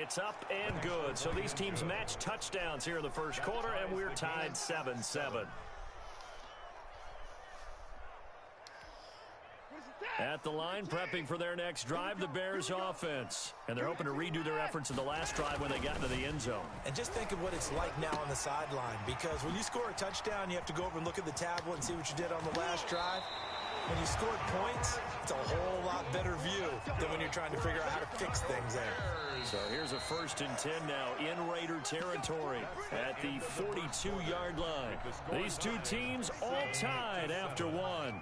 It's up and good. So these teams match touchdowns here in the first quarter, and we're tied 7-7. At the line, prepping for their next drive, the Bears offense. And they're hoping to redo their efforts in the last drive when they got into the end zone. And just think of what it's like now on the sideline, because when you score a touchdown, you have to go over and look at the tablet and see what you did on the last drive. When you scored points, it's a whole lot better view than when you're trying to figure out how to fix things there. So here's a 1st and 10 now in Raider territory at the 42-yard line. These two teams all tied after one.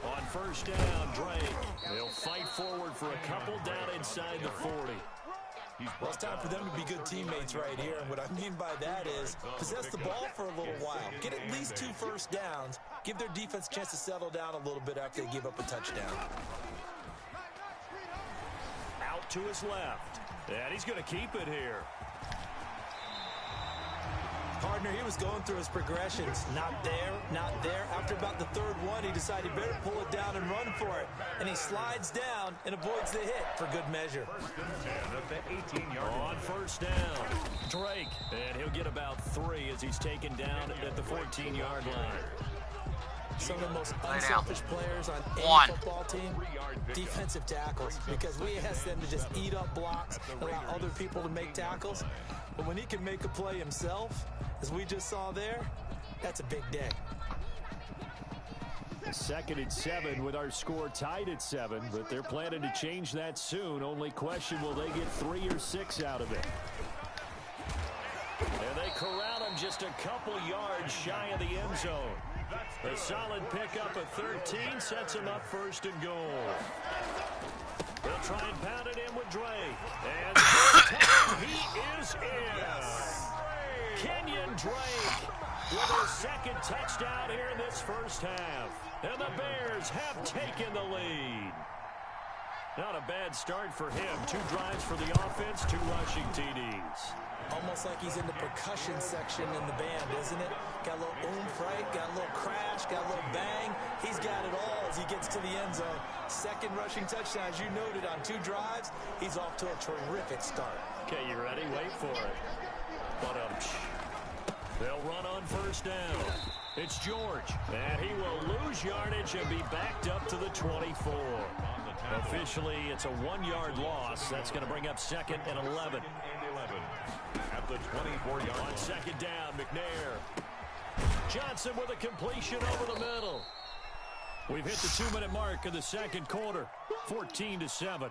On 1st down, Drake. They'll fight forward for a couple down inside the 40. Well, it's time for them to be good teammates right here. And what I mean by that is possess the ball for a little while. Get at least 2 first downs. Give their defense a chance to settle down a little bit after they give up a touchdown. Out to his left. And he's going to keep it here. Partner, he was going through his progressions. Not there, not there. After about the 3rd one, he decided he better pull it down and run for it. And he slides down and avoids the hit for good measure. On 1st down, Drake. And he'll get about 3 as he's taken down at the 14-yard line. Some of the most unselfish players on any football team, defensive tackles, because we ask them to just eat up blocks, allow other people to make tackles. But when he can make a play himself, as we just saw there, that's a big day. 2nd and 7 with our score tied at 7, but they're planning to change that soon. Only question, will they get 3 or 6 out of it? And they corral him just a couple yards shy of the end zone. A solid pickup of 13 sets him up 1st and goal. They'll try and pound it in with Drake. And he is in. Kenyon Drake with his 2nd touchdown here in this first half. And the Bears have taken the lead. Not a bad start for him. 2 drives for the offense, 2 rushing TDs. Almost like he's in the percussion section in the band, isn't it? Got a little oomph, right? Got a little crash, got a little bang. He's got it all as he gets to the end zone. 2nd rushing touchdown, as you noted, on 2 drives. He's off to a terrific start. Okay, you ready? Wait for it. They'll run on 1st down. It's George, and he will lose yardage and be backed up to the 24. Officially, it's a 1-yard loss. That's going to bring up 2nd and 11. At the 24-yard line. On 2nd down, McNair. Johnson with a completion over the middle. We've hit the 2-minute mark of the 2nd quarter. 14-7.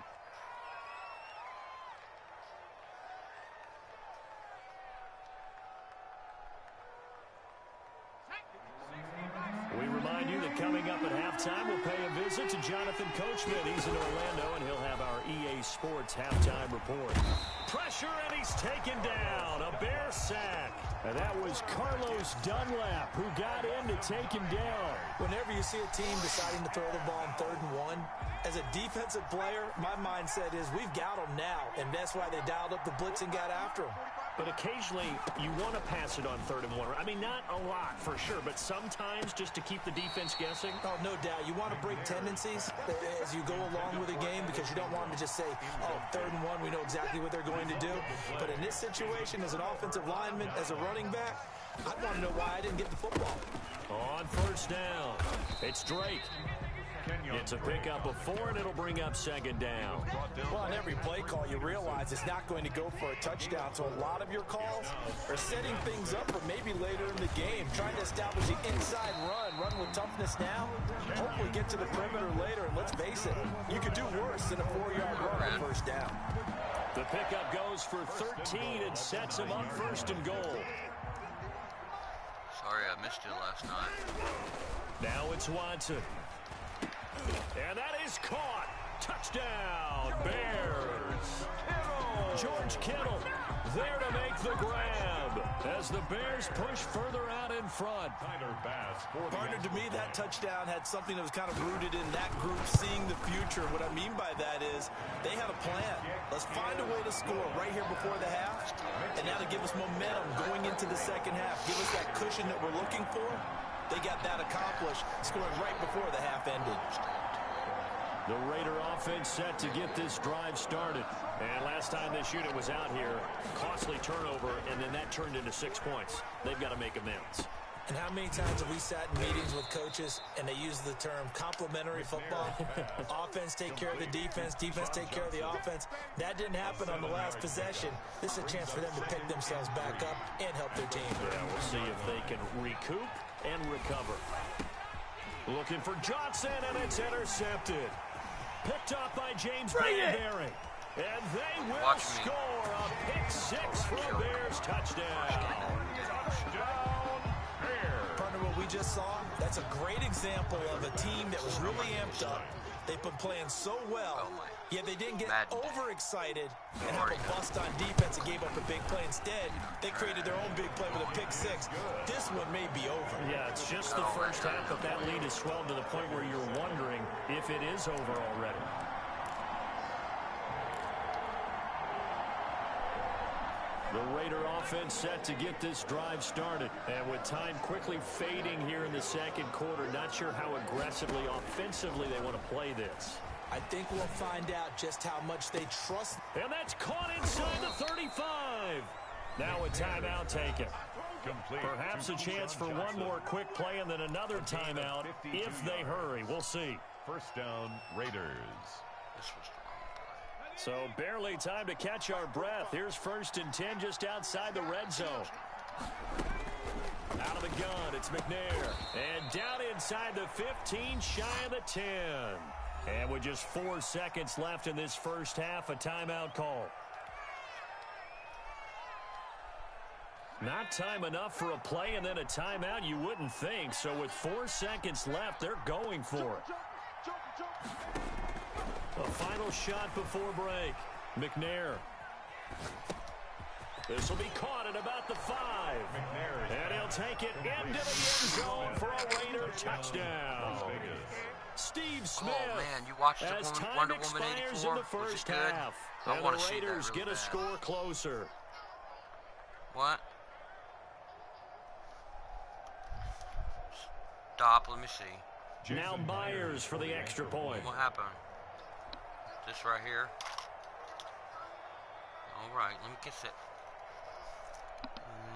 We remind you that coming up at halftime, we'll pay a visit to Jonathan Coachman. He's in Orlando, and he'll have our EA Sports halftime report. Pressure, and he's taken down. A Bear sack. And that was Carlos Dunlap who got in to take him down. Whenever you see a team deciding to throw the ball on 3rd and 1, as a defensive player, my mindset is we've got them now, and that's why they dialed up the blitz and got after them. But occasionally, you want to pass it on 3rd and 1. I mean, not a lot, for sure, but sometimes just to keep the defense guessing. Oh, no doubt. You want to break tendencies as you go along with the game because you don't want them to just say, oh, 3rd and 1, we know exactly what they're going to do. But in this situation, as an offensive lineman, as a running back, I want to know why I didn't get the football. On 1st down, it's Drake. It's a pickup of 4, and it'll bring up 2nd down. Well, on every play call, you realize it's not going to go for a touchdown. So a lot of your calls are setting things up for maybe later in the game, trying to establish the inside run with toughness now, hopefully get to the perimeter later. And let's face it, you could do worse than a 4-yard run on 1st down. The pickup goes for 13 and sets him up 1st and goal. Sorry I missed you last night. Now it's Watson. And that is caught. Touchdown, Bears. George Kittle there to make the grab as the Bears push further out in front. Partner, to me, that touchdown had something that was kind of rooted in that group seeing the future. What I mean by that is they had a plan. Let's find a way to score right here before the half, and now to give us momentum going into the 2nd half. Give us that cushion that we're looking for. They got that accomplished, scoring right before the half ended. The Raider offense set to get this drive started. And last time this unit was out here, costly turnover, and then that turned into 6 points. They've got to make amends. And how many times have we sat in meetings with coaches and they use the term complementary football? Offense take care of the defense, defense take care of the offense. That didn't happen on the last possession. This is a chance for them to pick themselves back up and help their team. Yeah, we'll see if they can recoup and recover. Looking for Johnson, and it's intercepted. Picked up by James Bradbury. And they will score a pick 6 for a Bears touchdown. Partner, what we just saw, that's a great example of a team that was really amped up. They've been playing so well, yet they didn't get overexcited and have a bust on defense and gave up a big play. Instead, they created their own big play with a pick 6. This one may be over. Yeah, it's just the first half, but that lead has swelled to the point where you're wondering if it is over already. The Raider offense set to get this drive started. And with time quickly fading here in the second quarter, not sure how aggressively, offensively they want to play this. I think we'll find out just how much they trust. And that's caught inside the 35. Now a timeout taken. Perhaps a chance for one more quick play and then another timeout if they hurry. We'll see. First down, Raiders. So barely time to catch our breath. Here's 1st and 10 just outside the red zone. Out of the gun, it's McNair. And down inside the 15, shy of the 10. And with just 4 seconds left in this first half, a timeout call. Not time enough for a play and then a timeout, you wouldn't think. So with 4 seconds left, they're going for it. A final shot before break. McNair. This will be caught at about the 5. And he'll take it into the end zone for a Raider touchdown. Steve Smith. Oh, man, you watched the as time Wonder Woman expires 84? in the first Was it good? half. I And want the to see that Raiders really get a bad. score closer. What? Stop, let me see. Now Myers for the extra point. What happened? This right here. All right, let me kiss it.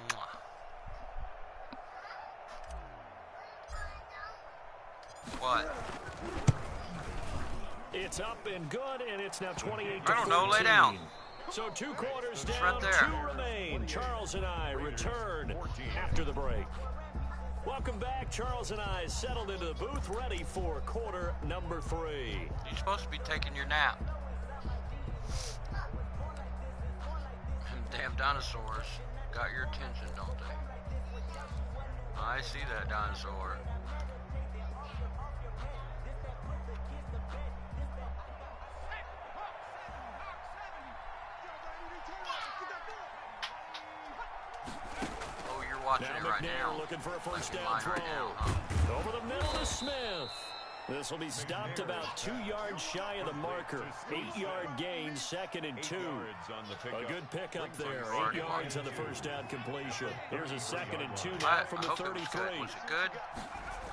Mwah. What? It's up and good, and it's now 28-14. I don't know, lay down. So 2 quarters It's down, right there. 2 remain. Charles and I return after the break. Welcome back. Charles and I settled into the booth, ready for quarter number 3. You're supposed to be taking your nap. Them damn dinosaurs got your attention, don't they? I see that dinosaur. Oh, you're watching Now it right McNair now. looking for a first Like down mine throw. right now, huh? Over the middle to Smith. This will be stopped about 2 yards shy of the marker. 8-yard gain, 2nd and 2. A good pickup there. 8 yards on the first down completion. Here's a 2nd and 2 now from the hope it was 33. good. Was it good?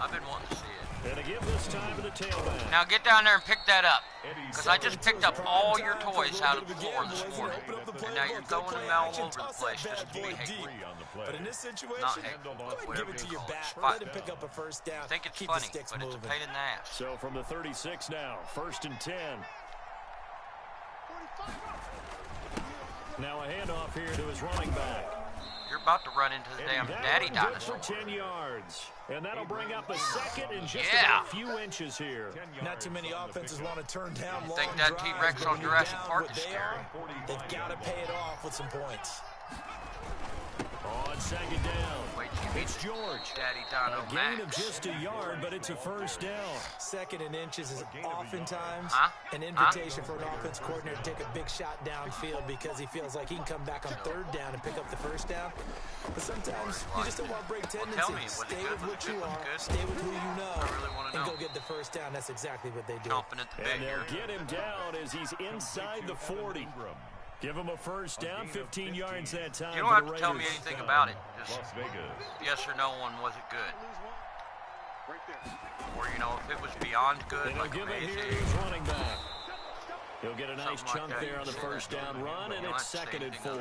I've been wanting to see it. And to give this time to the tailback. Now get down there and pick that up. Because I just picked up all your toys out of the floor this morning. And now you're throwing them all over the place just to be hate. But in this situation, Not hate. go ahead and give it to your back. Fine. Let him pick up a first down. I think it's Keep funny, the sticks but it's a moving. pain in the ass. So from the 36 now, 1st and 10. Now a handoff here to his running back. You're about to run into the damn daddy Good dinosaur. for 10 yards. And that'll bring up a 2nd and just about a few inches here. Not too many offenses want to turn down long Think that drives, T-Rex but on when you're Jurassic down Park what is they scary. are, they've got to pay it off with some points. On 2nd down, Wait till you it's get George. Daddy Dino A gain of Max. just a yard, but it's a first down. 2nd and inches is oftentimes Huh? an invitation for an offense coordinator to take a big shot downfield because he feels like he can come back on 3rd down and pick up the first down. But sometimes you just don't want to break tendencies. tell me, was it Stay good? with Was what it you good? Was are. it good? Stay with who you know. I really wanna and know. go get the first down. That's exactly what they do. Chomping at the bit And here. they'll get him down as he's inside the 40. Give him a first down, 15 yards that time. You don't have to tell me anything about it. Just Las Vegas. yes or no on was it good. Or, you know, if it was beyond good, like amazing. Running back. He'll get a nice chunk like there on the first down run, and it's 2nd and 4.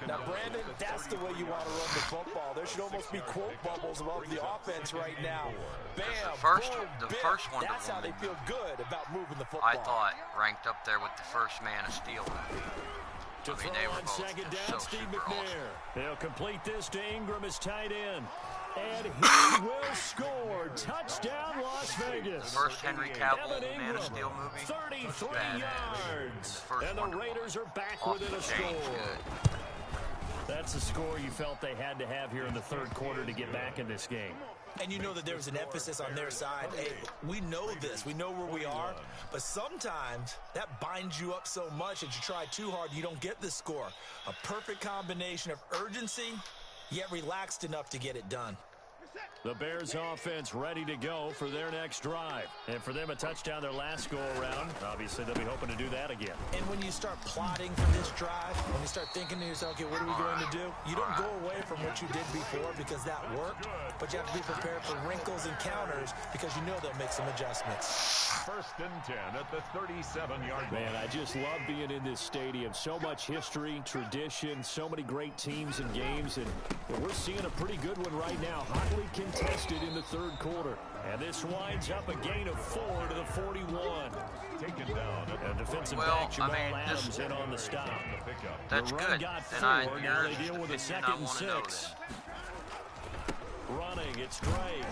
Now, Brandon, that's the way you want to run the football. There should almost be quote bubbles above the offense right now. Bam, the first one that's how they feel good about moving the football. I thought ranked up there with the first Man of Steel. To throw on 2nd down, Steve McNair. Awesome. They'll complete this to Ingram as tight end. And he will score. Touchdown, Las Vegas. First Henry Cavill Man of Steel movie. 33 yards. And the Raiders are back within a score. Good. That's the score you felt they had to have here in the 3rd quarter to get back in this game. And you know that there's an emphasis on their side. Hey, we know this. We know where we are. But sometimes that binds you up so much that you try too hard, you don't get the score. A perfect combination of urgency, yet relaxed enough to get it done. The Bears offense ready to go for their next drive. And for them, a touchdown their last go-around. Obviously, they'll be hoping to do that again. And when you start plotting for this drive, when you start thinking to yourself, okay, what are we going to do? You don't go away from what you did before because that worked, but you have to be prepared for wrinkles and counters because you know they'll make some adjustments. 1st and 10 at the 37-yard line. Man, I just love being in this stadium. So much history, tradition, so many great teams and games, and we're seeing a pretty good one right now. Hotly contested in the 3rd quarter. And this winds up a gain of 4 to the 41. Taken down. And defensive back Jamal Adams in on the stop. That's the run good. got And 4. Now they deal with a 2nd and 6. Running, it's Drake.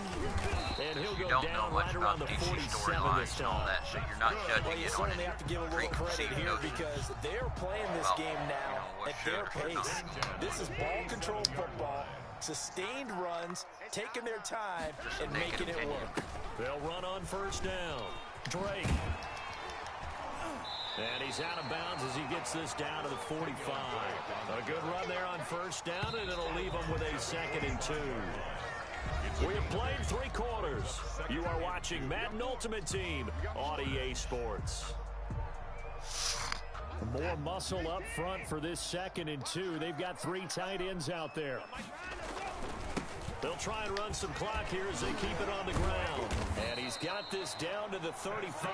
And he'll go down right around the 47 this time. All that, so you're not judging well, you it on certainly have to give a little credit here because they're playing this game now at their pace. This is ball control football, sustained runs, taking their time, and making it work. They'll run on 1st down. Drake. And he's out of bounds as he gets this down to the 45. A good run there on 1st down, and it'll leave him with a 2nd and 2. We have played 3 quarters. You are watching Madden Ultimate Team on EA Sports. More muscle up front for this 2nd and 2. They've got 3 tight ends out there. They'll try and run some clock here as they keep it on the ground. And he's got this down to the 35.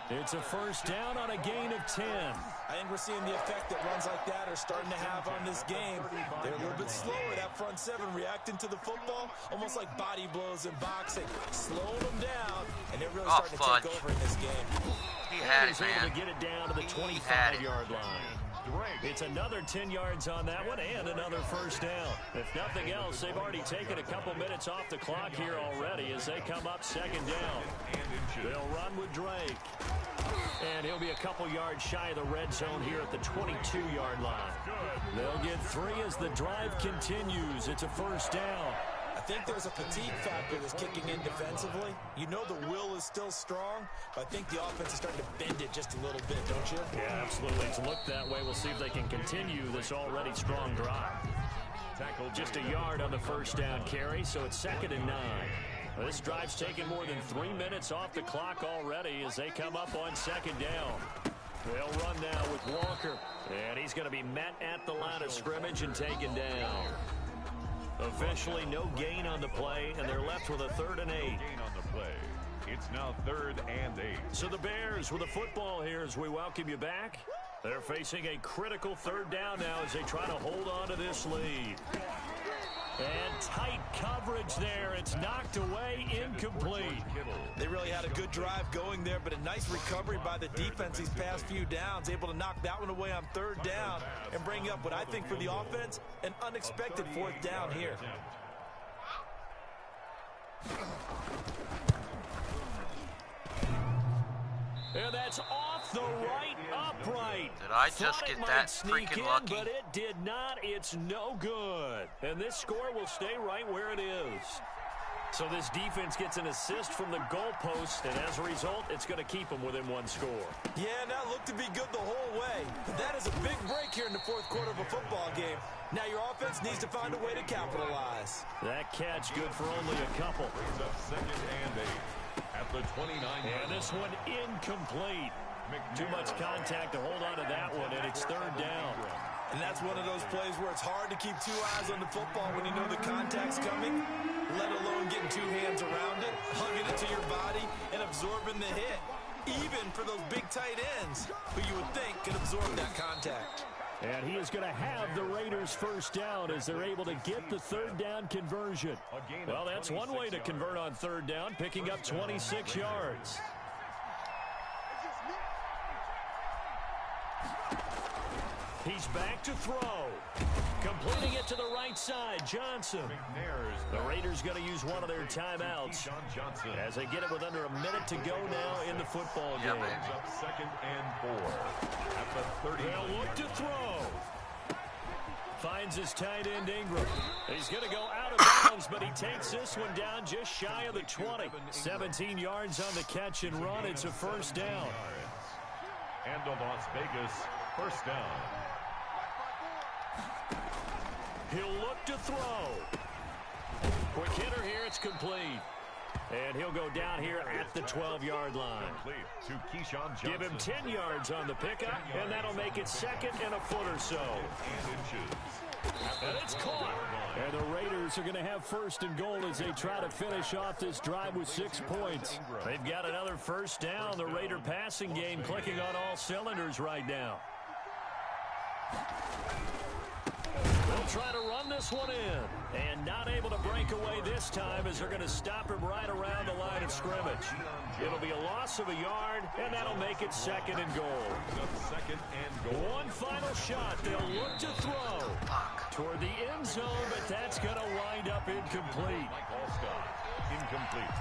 It's a 1st down on a gain of 10. I think we're seeing the effect that runs like that are starting to have on this game. They're a little bit slower, that front 7, reacting to the football, almost like body blows in boxing, slowing them down, and they're really starting to take over in this game. He had it, man. Able to get it down to the 25-yard line. It's another 10 yards on that one and another 1st down. If nothing else, they've already taken a couple minutes off the clock here already as they come up 2nd down. They'll run with Drake. And he'll be a couple yards shy of the red zone here at the 22-yard line. They'll get 3 as the drive continues. It's a 1st down. I think there's a fatigue factor that's kicking in defensively. You know the will is still strong, but I think the offense is starting to bend it just a little bit, don't you? Yeah, absolutely. It's looked that way. We'll see if they can continue this already strong drive. Tackle just a yard on the 1st down carry, so it's 2nd and 9. This drive's taken more than 3 minutes off the clock already as they come up on 2nd down. They'll run now with Walker, and he's going to be met at the line of scrimmage and taken down. Officially no gain on the play, and they're left with a 3rd and 8. Gain on the play. It's now 3rd and 8. So the Bears with the football here as we welcome you back. They're facing a critical 3rd down now as they try to hold on to this lead. And tight coverage there. It's knocked away, incomplete. They really had a good drive going there, but a nice recovery by the defense these past few downs, able to knock that one away on 3rd down and bring up what I think for the offense, an unexpected 4th down here. And that's off the right upright. Did I just get that freaking lucky? But it did not. It's no good. And this score will stay right where it is. So this defense gets an assist from the goalpost, and as a result, it's going to keep them within 1 score. Yeah, and that looked to be good the whole way. But that is a big break here in the 4th quarter of a football game. Now your offense needs to find a way to capitalize. That catch good for only a couple. Brings up 2nd and 8 at the 29. And this one incomplete. Too much contact to hold on to that one, and it's 3rd down. And that's one of those plays where it's hard to keep 2 eyes on the football when you know the contact's coming. let alone getting two hands around it, hugging it to your body, and absorbing the hit. Even for those big tight ends, who you would think could absorb that contact. And he is going to have the Raiders first down as they're able to get the third down conversion. Well, that's one way to convert on third down, picking up 26 yards. He's back to throw. Completing it to the right side, Johnson. The Raiders going to use one of their timeouts as they get it with under a minute to go now in the football game. Up 2nd and 4 at the 30. They'll look to throw. Finds his tight end Ingram. He's going to go out of bounds, but he takes this one down just shy of the 20. 17 yards on the catch and run. It's a first down. And the Las Vegas first down. He'll look to throw. Quick hitter here. It's complete. And he'll go down here at the 12-yard line. To Keyshawn Johnson. Give him 10 yards on the pickup, and that'll make it 2nd and a foot or so. And it's caught. And the Raiders are going to have 1st and goal as they try to finish off this drive with 6 points. They've got another first down. The Raider passing game clicking on all cylinders right now. They'll try to run this one in. And not able to break away this time as they're going to stop him right around the line of scrimmage. It'll be a loss of a yard, and that'll make it 2nd and goal. 2nd and goal. One final shot. They'll look to throw toward the end zone, but that's going to wind up incomplete. Incomplete.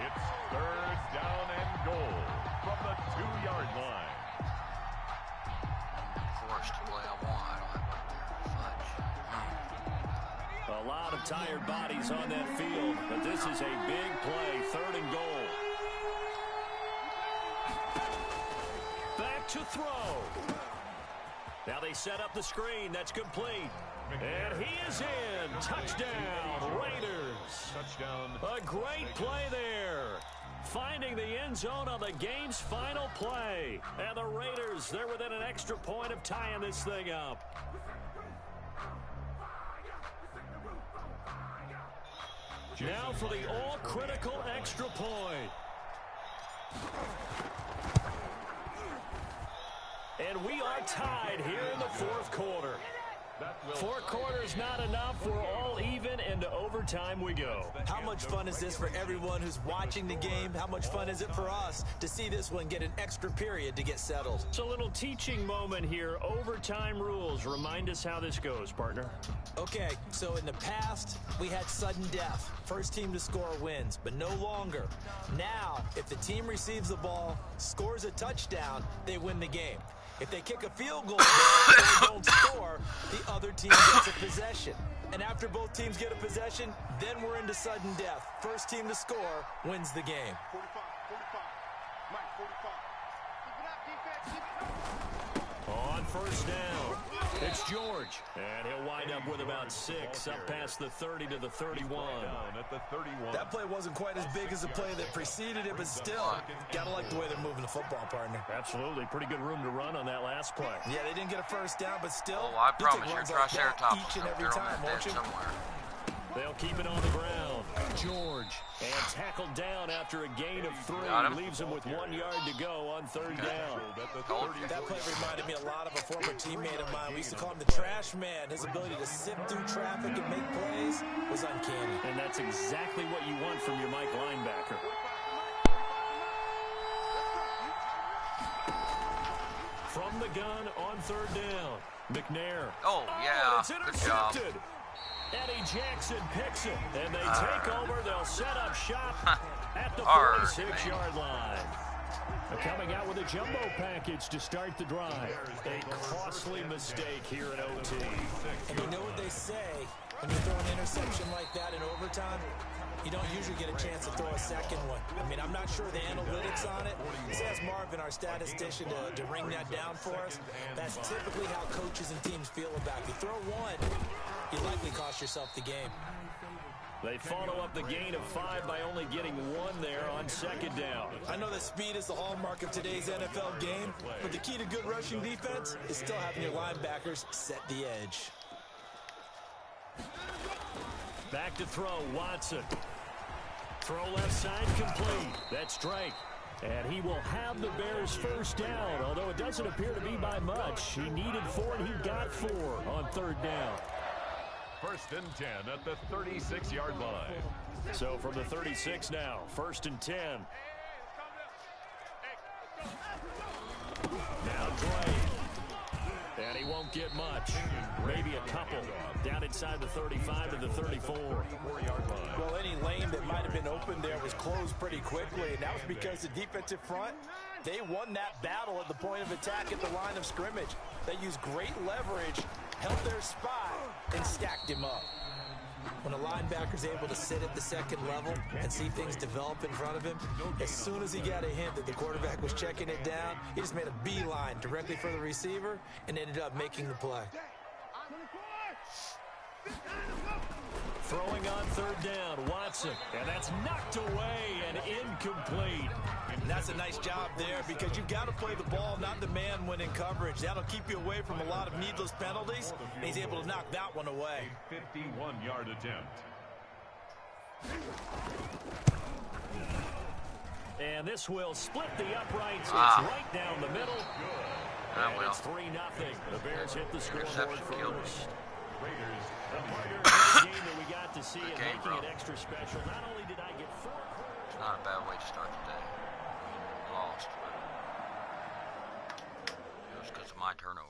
It's 3rd down and goal from the 2-yard line. Forced to play on one. A lot of tired bodies on that field, but this is a big play. 3rd and goal. Back to throw. Now they set up the screen. That's complete. And he is in. Touchdown, Raiders. Touchdown. A great play there. Finding the end zone on the game's final play. And the Raiders, they're within an extra point of tying this thing up. Now for the all-critical extra point. And we are tied here in the 4th quarter. 4 quarters not enough. We're all even, and to overtime we go. How much fun is this for everyone who's watching the game? How much fun is it for us to see this one get an extra period to get settled? It's a little teaching moment here. Overtime rules. Remind us how this goes, partner. Okay, so in the past, we had sudden death. First team to score wins, but no longer. Now, if the team receives the ball, scores a touchdown, they win the game. If they kick a field goal and they don't score, the other team gets a possession. And after both teams get a possession, then we're into sudden death. First team to score wins the game. 45, Mike, 45. Keep it up, defense. On first down, it's George. And he'll wind up with about 6 up past the 30 to the 31. At the 31. That play wasn't quite as big as the play that preceded it, but still, gotta like the way they're moving the football, partner. Absolutely. Pretty good room to run on that last play. Yeah, they didn't get a first down, but still, Oh, I you'll take promise your runs like that Triceratops each will and come every through on time, that won't ditch you? somewhere. They'll keep it on the ground. George. And tackled down after a gain of 3. Got him. Leaves him with 1 yard to go on 3rd down. That play reminded me a lot of a former teammate of mine. We used to call him the trash man. His ability to sift through traffic and make plays was uncanny. And that's exactly what you want from your Mike linebacker. From the gun on 3rd down. McNair. Oh, yeah. It's Good job. intercepted. Eddie Jackson picks it, and they take over. They'll set up shop at the 46-yard line. They're coming out with a jumbo package to start the drive. A costly mistake here in OT. And you know what they say, when you throw an interception like that in overtime, you don't usually get a chance to throw a second one. I mean, I'm not sure the analytics on it. Let's ask Marvin, our statistician, to ring that down for us. That's typically how coaches and teams feel about it. If you throw one, you likely cost yourself the game. They follow up the gain of 5 by only getting 1 there on 2nd down. I know that speed is the hallmark of today's NFL game, but the key to good rushing defense is still having your linebackers set the edge. Back to throw, Watson. Throw left side complete. That's Drake. And he will have the Bears first down, although it doesn't appear to be by much. He needed 4, and he got 4 on 3rd down. 1st and 10 at the 36-yard line. So from the 36 now, 1st and 10. Now Drake. And he won't get much. Maybe a couple. Down inside the 35 to the 34. Well, any lane that might have been open there was closed pretty quickly, and that was because the defensive front, they won that battle at the point of attack at the line of scrimmage. They used great leverage, held their spot, and stacked him up. When a linebacker's able to sit at the 2nd level and see things develop in front of him, as soon as he got a hint that the quarterback was checking it down, he just made a beeline directly for the receiver and ended up making the play. Throwing on 3rd down, Watson. And that's knocked away and incomplete. And that's a nice job there because you've got to play the ball, not the man when in coverage. That'll keep you away from a lot of needless penalties. And he's able to knock that one away. A 51-yard attempt. And this will split the uprights. It's right down the middle. And it's 3-0. The Bears hit the scoreboard first. Raiders. The game that we got to see and making it extra special. Not only did I get 4 quarters. It's not a bad way to start the day. Lost. It was because of my turnover.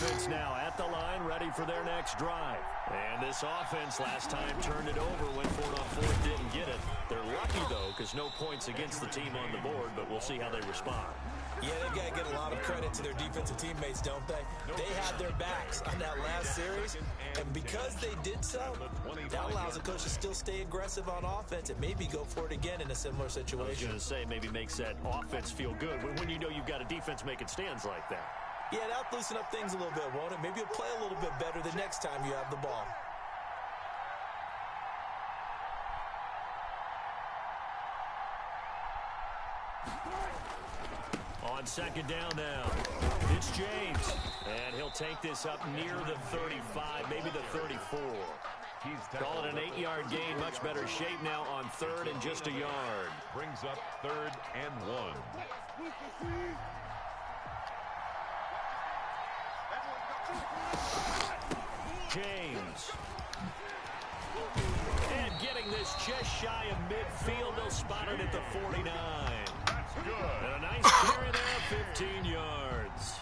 Offense now at the line, ready for their next drive. And this offense last time turned it over, went for it on 4th, didn't get it. They're lucky, though, because no points against the team on the board, but we'll see how they respond. Yeah, they got to get a lot of credit to their defensive teammates, don't they? They had their backs on that last series, and because they did so, that allows the coach to still stay aggressive on offense and maybe go for it again in a similar situation. I was going to say, maybe makes that offense feel good when you know you've got a defense making stands like that. Yeah, that'll loosen up things a little bit, won't it? Maybe you'll play a little bit better the next time you have the ball. On 2nd down now, it's James. And he'll take this up near the 35, maybe the 34. Call it an 8-yard gain, much better shape now on 3rd and just a yard. Brings up 3rd and 1. James. And getting this just shy of midfield. They'll spot it at the 49. That's good. And a nice carry there, 15 yards.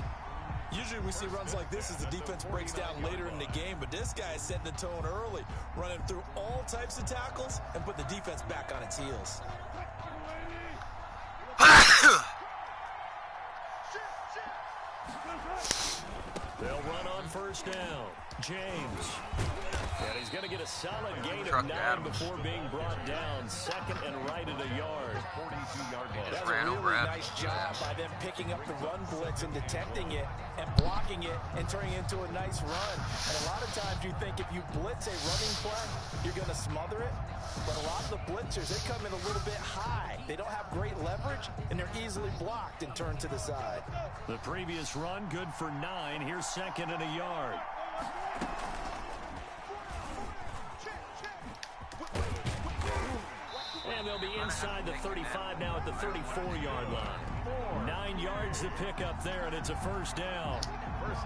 Usually we see runs like this as the defense breaks down later in the game, but this guy is setting the tone early, running through all types of tackles and put the defense back on its heels. They'll run on 1st down. James And he's going to get a solid gain Truck of 9 Adams. before being brought down. Second and right at a yard. 42-yard line. That's ran a over really Adams. nice job by them picking up the run blitz and detecting it and blocking it and turning it into a nice run. And a lot of times you think if you blitz a running play, you're going to smother it. But a lot of the blitzers, they come in a little bit high. They don't have great leverage, and they're easily blocked and turned to the side. The previous run, good for 9. Here's second and a yard. And they'll be inside the 35 now at the 34-yard line. 9 yards to pick up there, and it's a first down.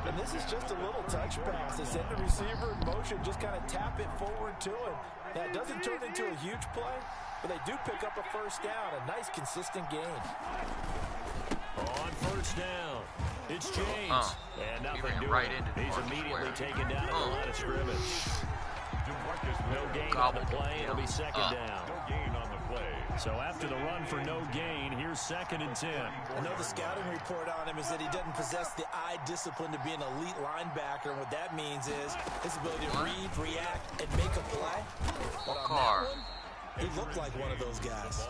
And this is just a little touch pass. They send the receiver in motion, just kind of tap it forward to him. Now, it doesn't turn into a huge play, but they do pick up a first down, a nice, consistent gain. On first down, it's James. And nothing ran doing. right into He's Marcus immediately Ware. taken down at the line of scrimmage. No gain on the play. It'll be second down. No gain on the play. So after the run for no gain, here's second and 10. I know the scouting report on him is that he doesn't possess the eye discipline to be an elite linebacker. And what that means is his ability to read, react, and make a play. But on that one, he looked like one of those guys.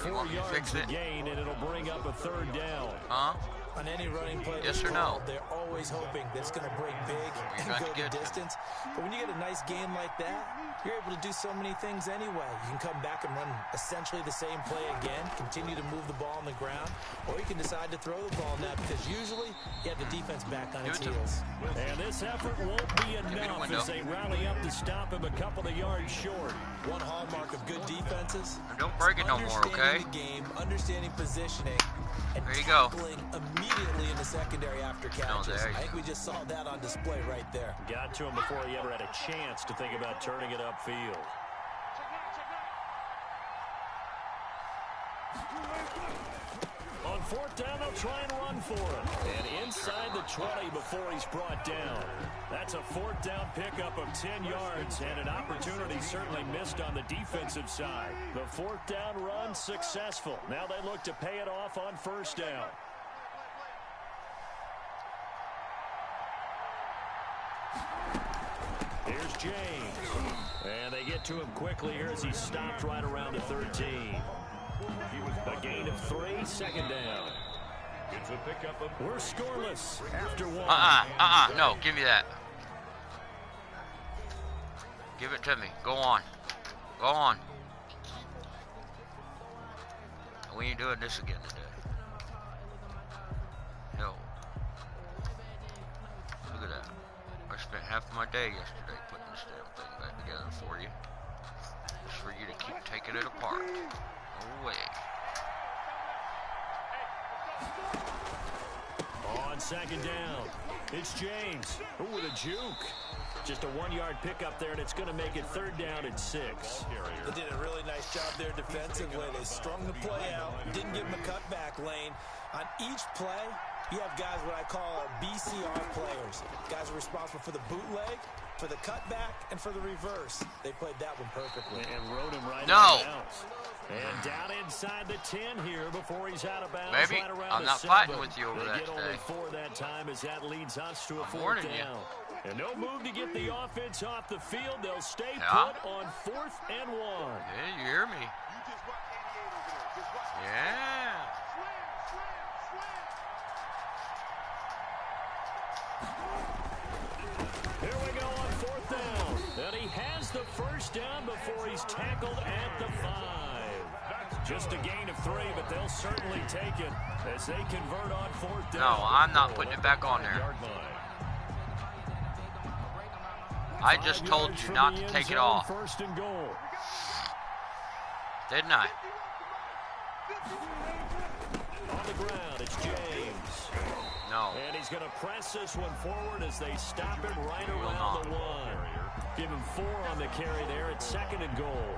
4 yards to gain, and it'll bring up a third down. Huh? On any running play, Yes or no? they're always hoping that it's going to break big and got go to the get to. distance. But when you get a nice game like that, you're able to do so many things anyway. You can come back and run essentially the same play again, continue to move the ball on the ground, or you can decide to throw the ball now because usually you have the defense back on its heels. And this effort won't be enough as they rally up to stop him a couple of yards short. One hallmark of good defenses. Don't break it no more, okay? Understanding the game, understanding positioning, and There you go. tackling immediately in the secondary after catches. there you I think we just saw that on display right there. Got to him before he ever had a chance to think about turning it upfield. On fourth down, they'll try and run for him. And inside the 20 before he's brought down. That's a fourth down pickup of 10 yards and an opportunity certainly missed on the defensive side. The fourth down run successful. Now they look to pay it off on first down. Here's James. And they get to him quickly here as he's stopped right around the 13. A gain of 3, second down. It's a pickup of We're scoreless after 1. No, give me that. Give it to me. Go on. Go on. We ain't doing this again today. No. Look at that. I spent half of my day yesterday putting this damn thing back together for you. Just for you to keep taking it apart. No way. On second down, it's James. Ooh, with a juke. Just a 1-yard pickup there, and it's going to make it third down and 6. They did a really nice job there defensively. They strung the play out, didn't give him a cutback lane. On each play, you have guys what I call BCR players. Guys are responsible for the bootleg, for the cutback, and for the reverse. They played that one perfectly. And rode him right No. out of bounds. And down inside the 10 here before he's out of bounds. Maybe. Right around I'm the not 7. fighting with you over They that get today. only 4 that time as that leads us to a I'm fourth warning you. down. And no move to get the offense off the field. They'll stay Yeah. put on 4th and 1. Yeah, you hear me? You just watch 88 over there. Just watch. Yeah. Here we go on 4th down. And he has the first down before he's tackled at the 5. Just a gain of 3, but they'll certainly take it as they convert on 4th down. No, I'm not putting it back on there. I just told you not to take it off. First and goal. Didn't I? On the ground, it's James. No. And he's going to press this one forward as they stop him right Will around not. the 1. Give him 4 on the carry there. It's second and goal.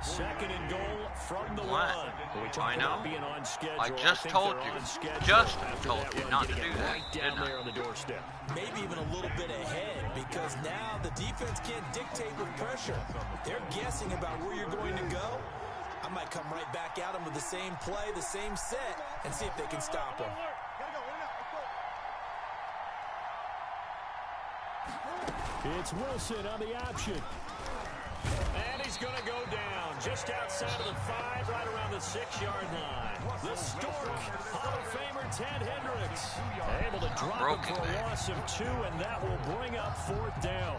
Second and goal from the 1. What? We talk I know. about being on schedule. I just think told they're you. on schedule Just after told that you run, not to getting do it that, right down didn't I? there on the doorstep. Maybe even a little bit ahead because now the defense can't dictate with pressure. They're guessing about where you're going to go. I might come right back at them with the same play, the same set, and see if they can stop them. Gotta go. In and out. Let's go. It's Wilson on the option. And he's going to go down just outside of the 5, right around the 6-yard line. The Stork, Hall of Famer Ted Hendricks, able to drop him for a loss of 2, and that will bring up 4th down.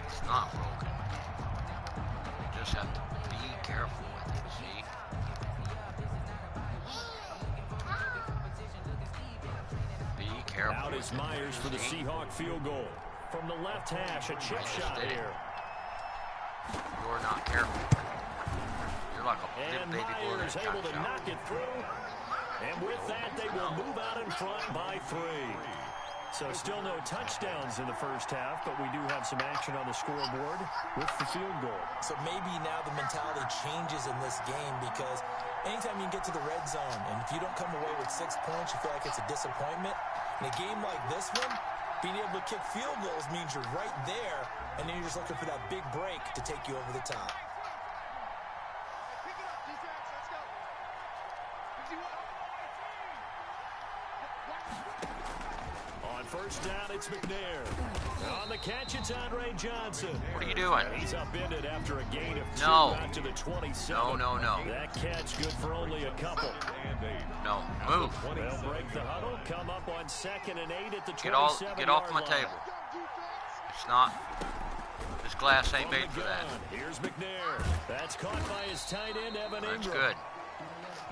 It's not broken. You just have to be careful with it, see? Be careful. Out is Myers for the Seahawk field goal. From the left hash, a chip shot here. You're not careful. You're like a And baby boy Myers able to knock it through. And with that, they will move out in front by 3. So still no touchdowns in the first half, but we do have some action on the scoreboard with the field goal. So maybe now the mentality changes in this game, because anytime you get to the red zone, and if you don't come away with 6 points, you feel like it's a disappointment. In a game like this one, being able to kick field goals means you're right there, and then you're just looking for that big break to take you over the top. Pick it up, defense. Let's go. 51. On first down, it's McNair. On the catch, it's Andre Johnson. What are you doing? He's upended after a gain of 2 No. out to the 27. No. That catch good for only a couple. No, move. They'll break the huddle, come up on 2nd and 8 at the 27-yard Get off my line. table. It's not. This glass ain't made for that. Here's McNair. That's caught by his tight end, Evan Ingram. That's good.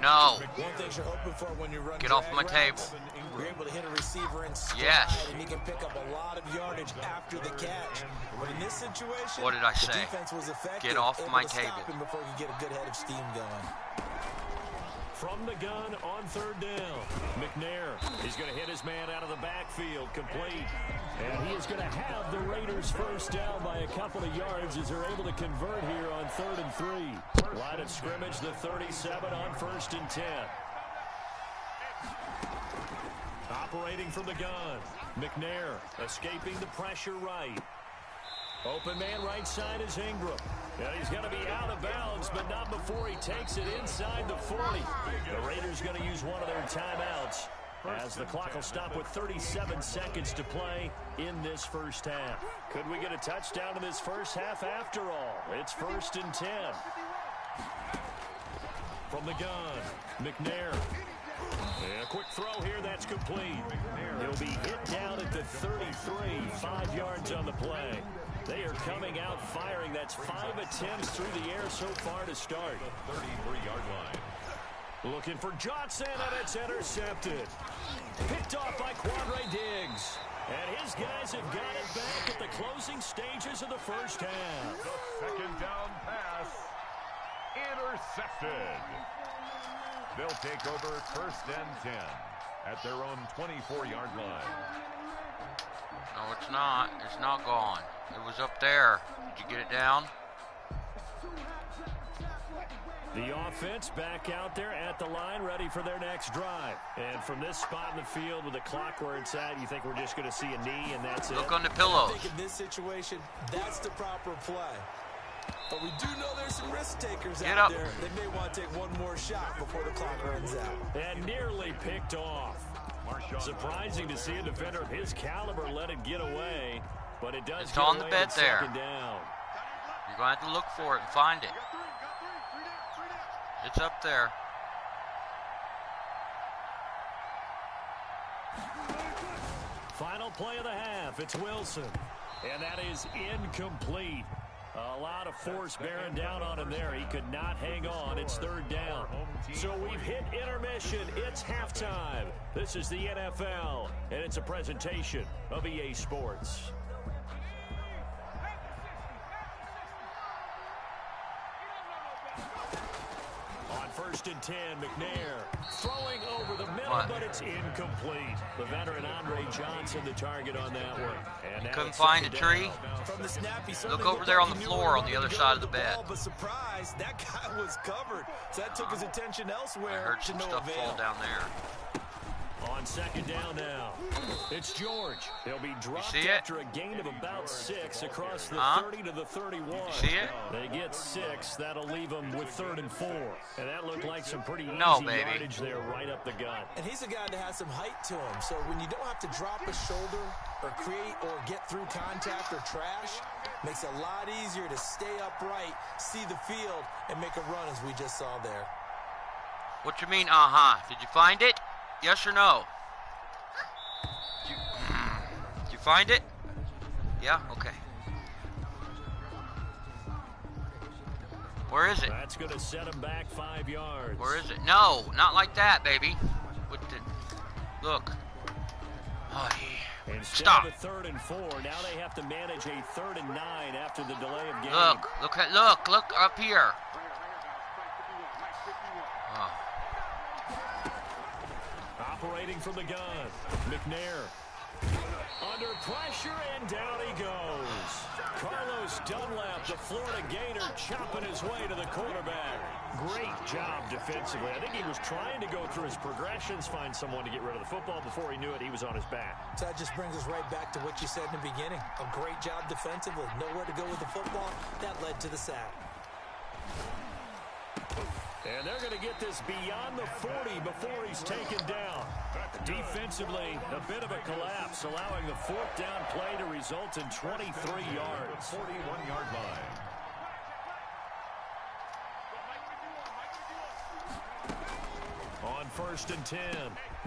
No. One thing you're hoping for when you run Get off my drag table. routes, you're able to hit a receiver in stride, Yes. and he can pick up a lot of yardage after the catch. But in this situation, What did I the say? defense was effective, Get off able my to stop table. him before he could get a good head of steam going. From the gun on 3rd down, McNair. He's going to hit his man out of the backfield, complete. And he is going to have the Raiders first down by a couple of yards as they're able to convert here on 3rd and 3. Line of scrimmage, the 37 on 1st and 10. Operating from the gun, McNair escaping the pressure right. Open man right side is Ingram. And he's going to be out of bounds, but not before he takes it inside the 40. The Raiders going to use one of their timeouts as the clock will stop with 37 seconds to play in this first half. Could we get a touchdown in this first half after all? It's 1st and 10. From the gun, McNair. And a quick throw here, that's complete. He'll be hit down at the 33, 5 yards on the play. They are coming out firing. That's 5 attempts through the air so far to start. 33-yard line. Looking for Johnson, and it's intercepted. Picked off by Quadre Diggs. And his guys have got it back at the closing stages of the first half. The second down pass. Intercepted. They'll take over 1st and 10 at their own 24-yard line. No, it's not. It's not gone. It was up there. Did you get it down? The offense back out there at the line, ready for their next drive. And from this spot in the field with the clock where it's at, you think we're just going to see a knee and that's it? Look on the I pillows. think in this situation, that's the proper play. But we do know there's some risk takers Get out up. there. They may want to take one more shot before the clock runs out. And nearly picked off. Surprising to see a defender of his caliber let it get away, but it does It's get on the away bed on there. 2nd down. You're going to have to look for it and find it. It's up there. Final play of the half, it's Wilson. And that is incomplete. A lot of force bearing down on him there. He could not hang on. It's 3rd down. So we've hit intermission. It's halftime. This is the NFL, and it's a presentation of EA Sports. On 1st and 10, McNair throwing over the middle, but it's incomplete. The veteran Andre Johnson, the target on that one. And now Couldn't it's find a 2nd tree. down. From the snap, he Look certainly over looked there like on the he knew floor where on he the other wanted to side go of the with bed. ball, but surprise, that guy was covered. So that took his attention I elsewhere heard to some no stuff avail. fall down there. On second down now, it's George. He'll be dropped after a gain of about 6 across the 30 to the 31. See it? They get 6. That'll leave them with 3rd and 4. And that looked like some pretty easy yardage there right up the gut. And he's a guy that has some height to him. So when you don't have to drop a shoulder or create or get through contact or trash, makes it a lot easier to stay upright, see the field, and make a run as we just saw there. What you mean, Did you find it? Yes or no? Did you find it? Yeah? Okay. Where is it? That's going to set him back 5 yards. Where is it? No, not like that, baby. With the, look. Oh, yeah. Instead Stop. of a 3rd and 4, now they have to manage a 3rd and 9 after the delay of game. Look up here. Oh. Operating from the gun, McNair. Under pressure, and down he goes. Carlos Dunlap, the Florida Gator, chopping his way to the quarterback. Great job defensively. I think he was trying to go through his progressions, find someone to get rid of the football. Before he knew it, he was on his back. So that just brings us right back to what you said in the beginning. A great job defensively. Nowhere to go with the football. That led to the sack. And they're going to get this beyond the 40 before he's taken down. Defensively, a bit of a collapse, allowing the 4th down play to result in 23 yards. 41-yard line. On 1st and 10,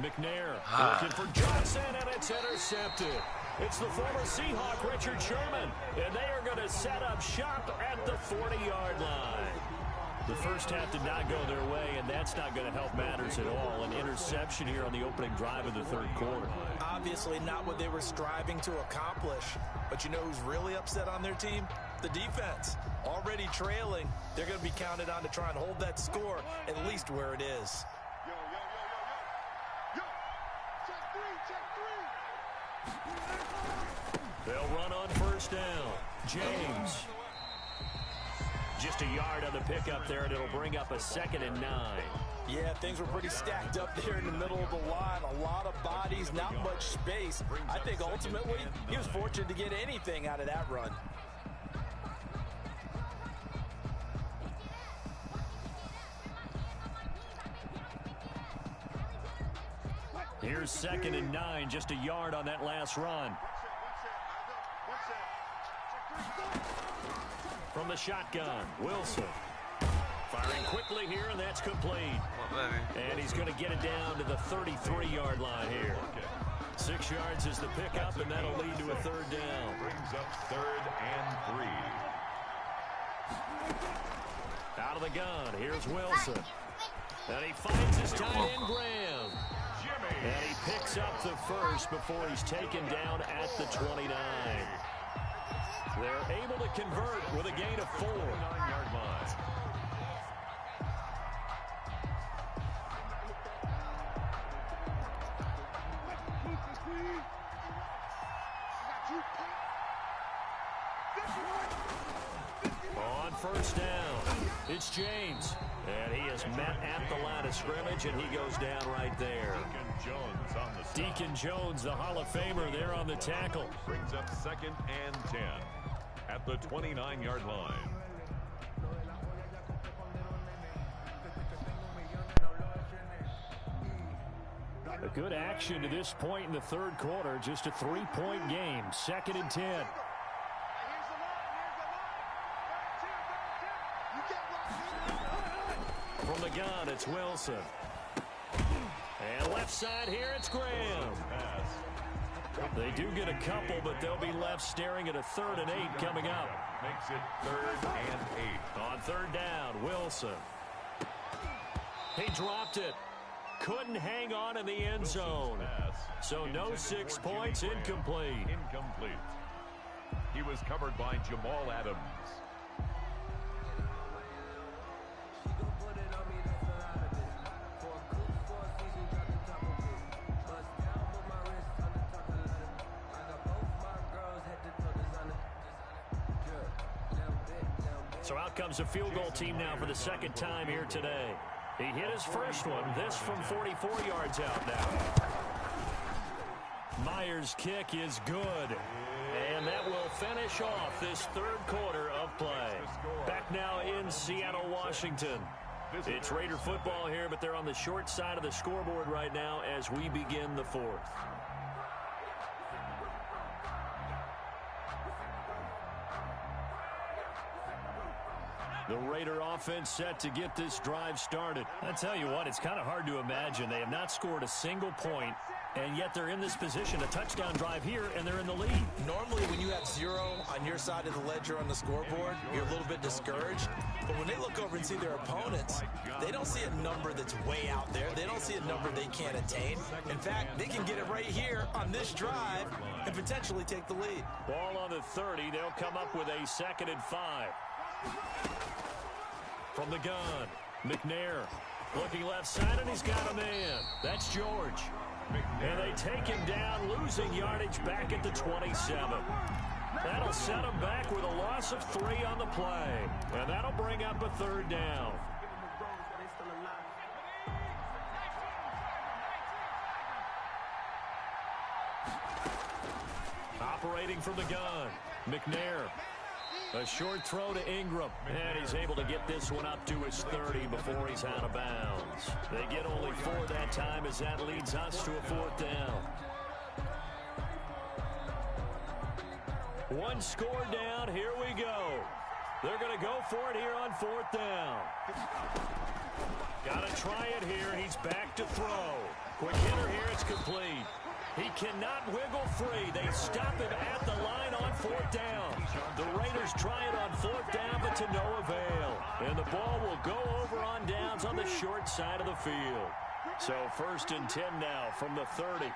McNair looking for Johnson, and it's intercepted. It's the former Seahawk, Richard Sherman, and they are going to set up shop at the 40-yard line. The first half did not go their way, and that's not going to help matters at all. An interception here on the opening drive of the 3rd quarter. Obviously not what they were striving to accomplish. But you know who's really upset on their team? The defense. Already trailing, they're going to be counted on to try and hold that score at least where it is. They'll run on 1st down. James. Just a yard on the pickup there, and it'll bring up a 2nd and 9. Yeah, things were pretty stacked up there in the middle of the line. A lot of bodies, not much space. I think ultimately he was fortunate to get anything out of that run. Here's 2nd and 9, just a yard on that last run. From the shotgun, Wilson. Firing quickly here, and that's complete. And he's going to get it down to the 33-yard line here. 6 yards is the pickup, and that'll lead to a 3rd down. Brings up 3rd and 3. Out of the gun, here's Wilson. And he finds his tight end, Graham. And he picks up the first before he's taken down at the 29. They're able to convert with a gain of 4. 9-yard line. On 1st down, it's James. And he is met at the line of scrimmage, and he goes down right there. Deacon Jones on the stop. Deacon Jones, the Hall of Famer, there on the tackle. Brings up 2nd and 10 at the 29-yard line. A good action to this point in the 3rd quarter. Just a 3-point game. 2nd and 10. From the gun, it's Wilson. And left side here, it's Graham. They do get a couple, but they'll be left staring at a 3rd and 8 coming up. Makes it 3rd and 8. On 3rd down, Wilson. He dropped it. Couldn't hang on in the end zone. So no 6 points, incomplete. Incomplete. He was covered by Jamal Adams. So out comes a field goal team now for the 2nd time here today. He hit his first one, this from 44 yards out now. Myers' kick is good. And that will finish off this third quarter of play. Back now in Seattle, Washington. It's Raider football here, but they're on the short side of the scoreboard right now as we begin the fourth. The Raider offense set to get this drive started. I tell you what, it's kind of hard to imagine. They have not scored a single point, and yet they're in this position, a touchdown drive here, and they're in the lead. Normally, when you have 0 on your side of the ledger on the scoreboard, you're a little bit discouraged. But when they look over and see their opponents, they don't see a number that's way out there. They don't see a number they can't attain. In fact, they can get it right here on this drive and potentially take the lead. Ball on the 30. They'll come up with a 2nd and 5. From the gun, McNair looking left side, and he's got a man. That's George. And they take him down, losing yardage back at the 27. That'll set him back with a loss of 3 on the play. And that'll bring up a 3rd down. Operating from the gun, McNair. A short throw to Ingram, and he's able to get this one up to his 30 before he's out of bounds. They get only 4 that time as that leads us to a 4th down. 1 score down, here we go. They're going to go for it here on 4th down. Got to try it here, he's back to throw. Quick hitter here, it's complete. He cannot wiggle free. They stop him at the line on 4th down. The Raiders try it on 4th down, but to no avail. And the ball will go over on downs on the short side of the field. So 1st and 10 now from the 30.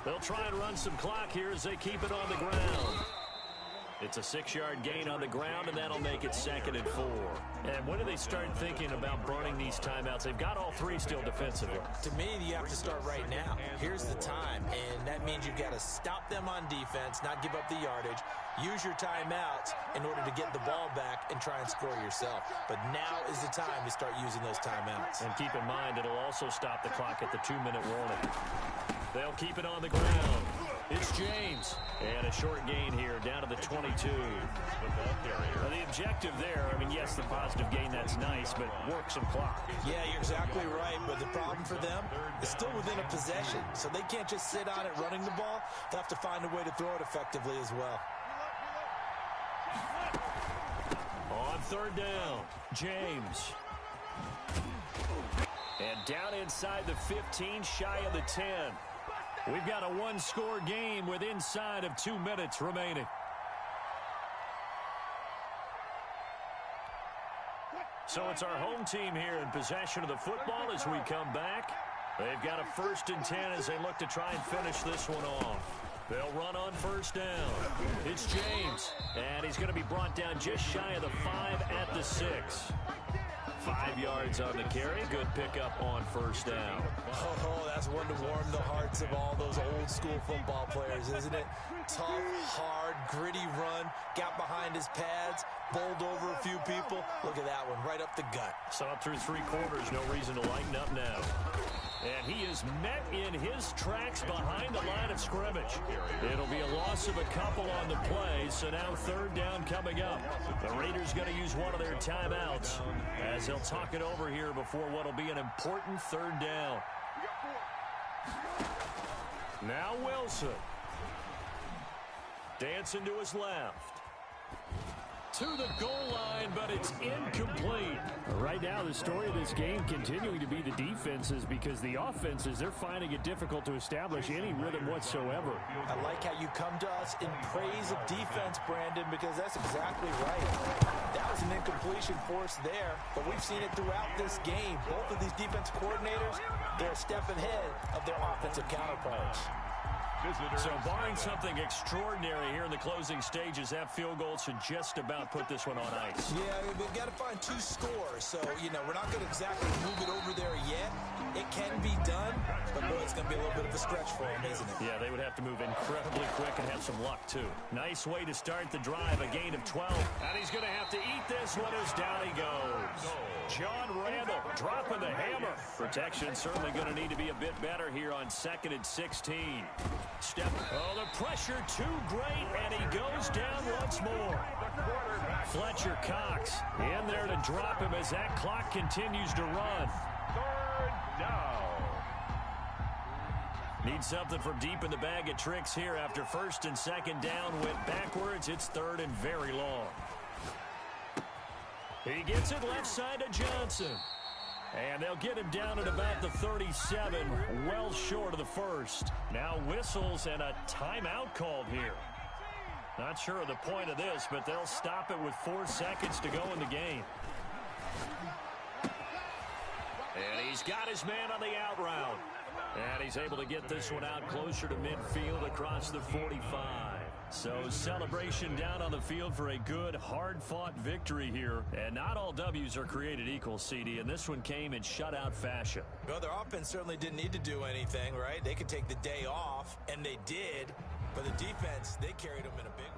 They'll try and run some clock here as they keep it on the ground. It's a 6-yard gain on the ground, and that'll make it 2nd and 4. And when do they start thinking about burning these timeouts? They've got all 3 still defensively. To me, you have to start right now. Here's the time, and that means you've got to stop them on defense, not give up the yardage, use your timeouts in order to get the ball back and try and score yourself. But now is the time to start using those timeouts. And keep in mind, it'll also stop the clock at the 2-minute warning. They'll keep it on the ground. It's James. And a short gain here down to the 22. Now, the objective there, I mean, yes, the positive gain, that's nice, but work some clock. Yeah, you're exactly right, but the problem for them is still within a possession, so they can't just sit on it running the ball. They'll have to find a way to throw it effectively as well. On 3rd down, James. And down inside the 15, shy of the 10. We've got a 1-score game with inside of 2 minutes remaining. So it's our home team here in possession of the football as we come back. They've got a 1st and 10 as they look to try and finish this one off. They'll run on 1st down. It's James, and he's going to be brought down just shy of the 5 at the 6. 5 yards on the carry. Good pickup on 1st down. Oh, that's one to warm the hearts of all those old school football players, isn't it? Tough, hard, gritty run. Got behind his pads, bowled over a few people. Look at that one, right up the gut. Saw it through 3 quarters. No reason to lighten up now. And he is met in his tracks behind the line of scrimmage. It'll be a loss of a couple on the play, so now 3rd down coming up. The Raiders going to use one of their timeouts as they'll talk it over here before what will be an important 3rd down. Now Wilson. Dancing to his left. To the goal line, but it's incomplete. Right now, the story of this game continuing to be the defenses, because the offenses, they're finding it difficult to establish any rhythm whatsoever. I like how you come to us in praise of defense, Brandon, because that's exactly right. That was an incompletion force there, but we've seen it throughout this game. Both of these defense coordinators, they're a step ahead of their offensive counterparts. So barring something extraordinary here in the closing stages, that field goal should just about put this one on ice. Yeah, we've got to find 2 scores. So, you know, we're not going to exactly move it over there yet. It can be done, but boy, it's going to be a little bit of a stretch for them, isn't it? Yeah, they would have to move incredibly quick and have some luck, too. Nice way to start the drive, a gain of 12. And he's going to have to eat this one as down he goes. John Randall dropping the hammer for Protection's certainly going to need to be a bit better here on 2nd and 16. Oh, the pressure too great, and he goes down once more. Fletcher Cox in there to drop him as that clock continues to run. 3rd down. Need something from deep in the bag of tricks here after 1st and 2nd down went backwards. It's 3rd and very long. He gets it left side to Johnson. And they'll get him down at about the 37, well short of the 1st. Now whistles and a timeout called here. Not sure of the point of this, but they'll stop it with 4 seconds to go in the game. And he's got his man on the out route. And he's able to get this one out closer to midfield across the 45. So celebration down on the field for a good, hard-fought victory here. And not all W's are created equal, CD, and this one came in shutout fashion. Well, their offense certainly didn't need to do anything, right? They could take the day off, and they did. But the defense, they carried them in a big way.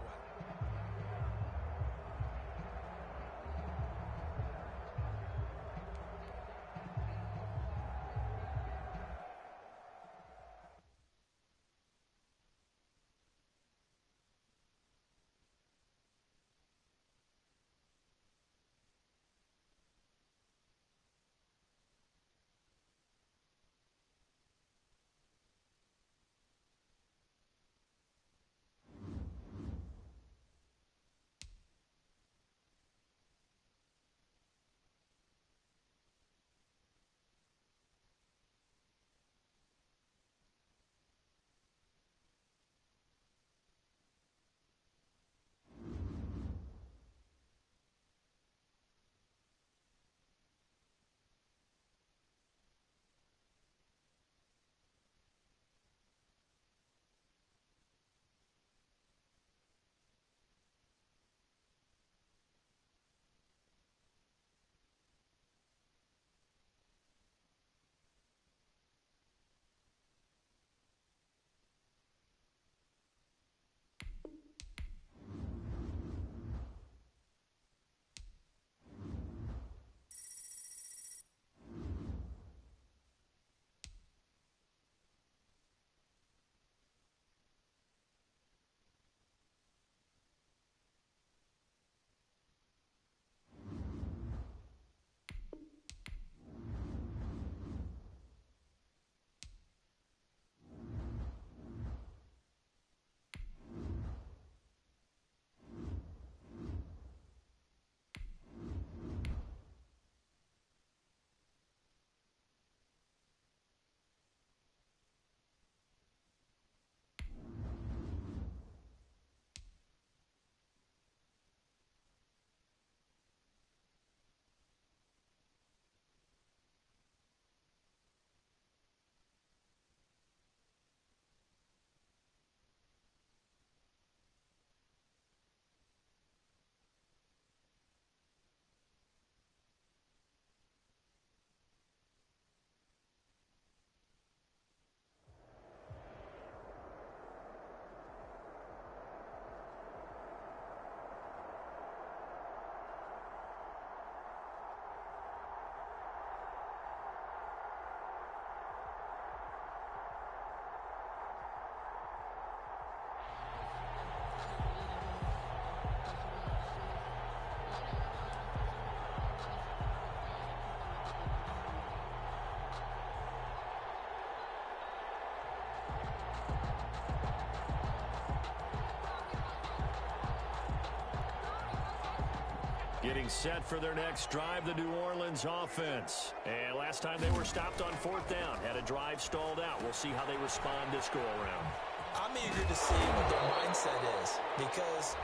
Getting set for their next drive, the New Orleans offense. And last time they were stopped on 4th down, had a drive stalled out. We'll see how they respond this go-around. I'm eager to see what their mindset is, because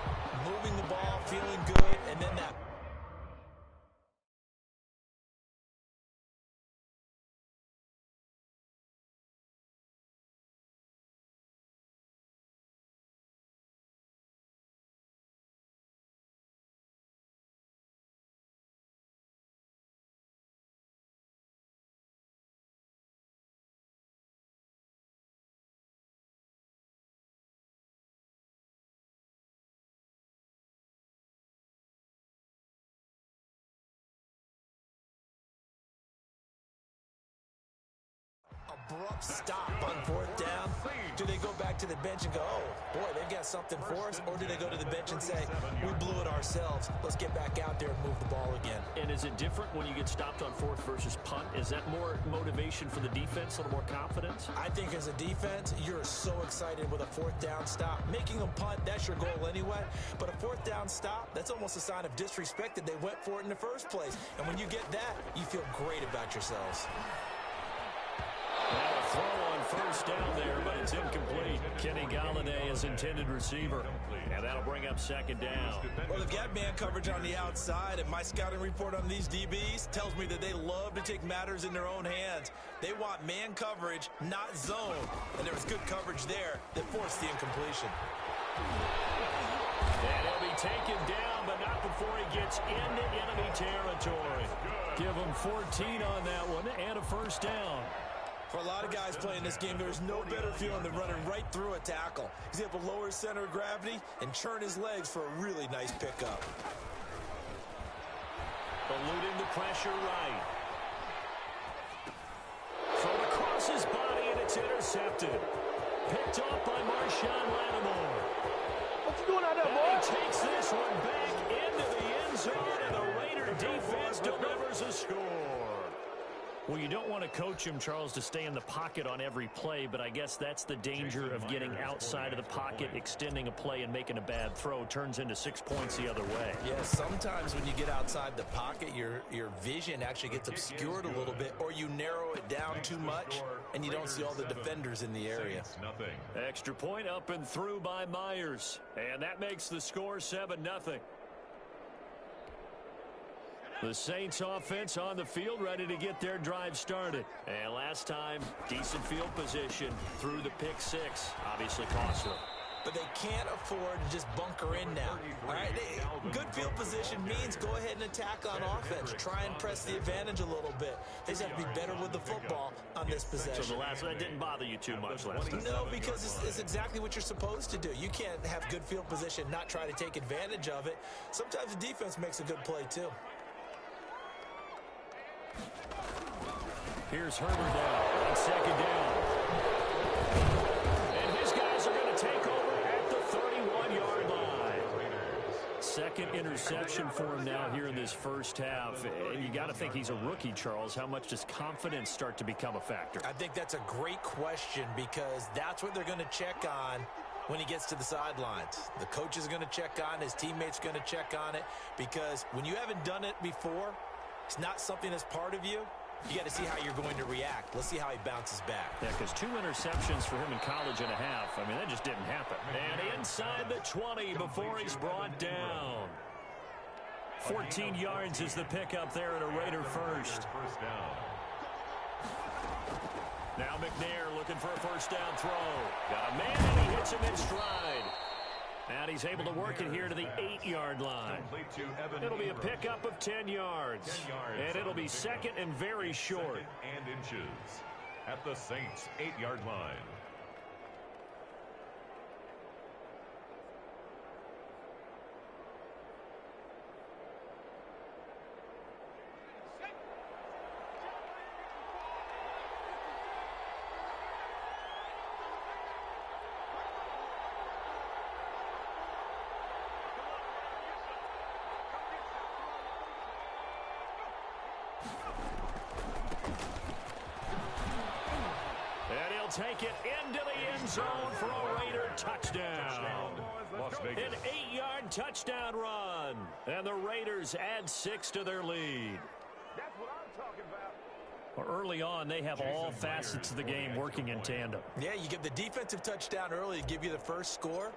moving the ball, feeling good, and then that abrupt stop on 4th down? Do they go back to the bench and go, oh, boy, they've got something for us? Or do they go to the bench and say, we blew it ourselves, let's get back out there and move the ball again? And is it different when you get stopped on 4th versus punt? Is that more motivation for the defense, a little more confidence? I think as a defense, you're so excited with a 4th down stop. Making them punt, that's your goal anyway. But a 4th down stop, that's almost a sign of disrespect that they went for it in the first place. And when you get that, you feel great about yourselves. Now a throw on 1st down there, but it's incomplete. Kenny Galladay is intended receiver, and that'll bring up 2nd down. Well, they've got man coverage on the outside, and my scouting report on these DBs tells me that they love to take matters in their own hands. They want man coverage, not zone, and there was good coverage there that forced the incompletion. And he'll be taken down, but not before he gets into enemy territory. Give him 14 on that one, and a 1st down. For a lot of guys playing this game, there's no better feeling than running right through a tackle. He's able to lower his center of gravity and churn his legs for a really nice pickup. Eluding the pressure right. Thrown across his body, and it's intercepted. Picked off by Marshawn Lattimore. What you doing out there, boy? And he takes this one back into the end zone, and the Raider defense delivers a score. Well, you don't want to coach him, Charles, to stay in the pocket on every play, but I guess that's the danger of getting outside of the pocket, extending a play, and making a bad throw. Turns into 6 points the other way. Yeah, sometimes when you get outside the pocket, your vision actually gets obscured a little bit, or you narrow it down too much, and you don't see all the defenders in the area. Extra point up and through by Myers, and that makes the score 7-0. The Saints offense on the field, ready to get their drive started. And last time, decent field position through the pick 6. Obviously costly. But they can't afford to just bunker in now. All right, good field position means go ahead and attack on offense. Try and press the advantage a little bit. They just have to be better with the football on this possession. So the last one didn't bother you too much last time? No, because it's exactly what you're supposed to do. You can't have good field position, not try to take advantage of it. Sometimes the defense makes a good play too. Here's Herbert down on 2nd down. And his guys are going to take over at the 31-yard line. 2nd interception for him now here in this first half. And you got to think he's a rookie, Charles. How much does confidence start to become a factor? I think that's a great question because that's what they're going to check on when he gets to the sidelines. The coach is going to check on, his teammates are going to check on it, because when you haven't done it before, it's not something that's part of you. You got to see how you're going to react. Let's see how he bounces back. Yeah, because 2 interceptions for him in college and a half. I mean, that just didn't happen. And inside the 20 before he's brought down. 14 yards is the pickup there at a Raider first. Now McNair looking for a 1st down throw. Got a man, and he hits him in stride. And he's able to work it here to the 8-yard line. It'll be a pickup of 10 yards. And it'll be 2nd and very short. And inches at the Saints' 8-yard line. Take it into the end zone for a Raider touchdown. An 8-yard touchdown run. And the Raiders add 6 to their lead. That's what I'm talking about. Well, early on, they have all facets of the game working in tandem. Yeah, you give the defensive touchdown early to give you the first score,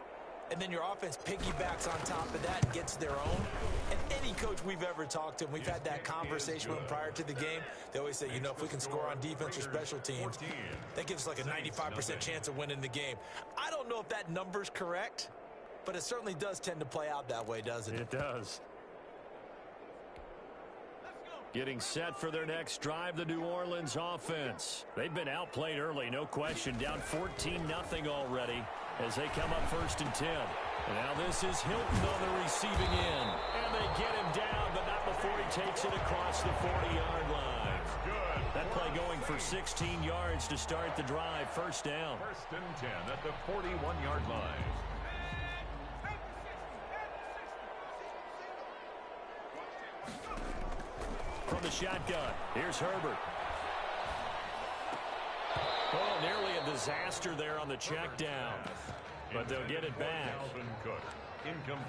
and then your offense piggybacks on top of that and gets their own. And any coach we've ever talked to, and we've had that conversation with them prior to the game, they always say, you know, if we can score on defense or special teams, that gives us like a 95% chance of winning the game. I don't know if that number's correct, but it certainly does tend to play out that way, doesn't it? It does. Getting set for their next drive, the New Orleans offense. They've been outplayed early, no question. Down 14-0 already as they come up 1st and 10. And now this is Hilton on the receiving end. And they get him down, but not before he takes it across the 40-yard line. That play going for 16 yards to start the drive. First down. First and 10 at the 41-yard line. From the shotgun, here's Herbert. Oh, nearly a disaster there on the check down. But they'll get it back.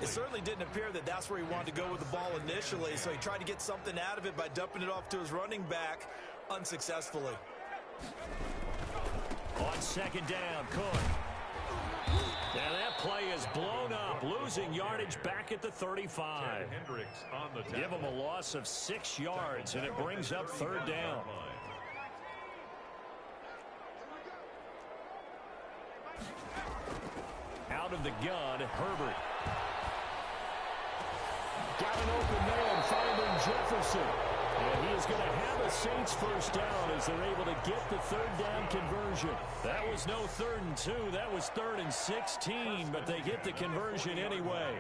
It certainly didn't appear that that's where he wanted to go with the ball initially, so he tried to get something out of it by dumping it off to his running back unsuccessfully. On second down, Cook. Now that play is blown up, losing yardage back at the 35. Give him a loss of 6 yards, and it brings up third down. Out of the gun, Herbert. Got an open man, finding Jefferson. And he is going to have a Saints first down as they're able to get the third down conversion. That was no 3rd and 2. That was 3rd and 16, but they get the conversion anyway.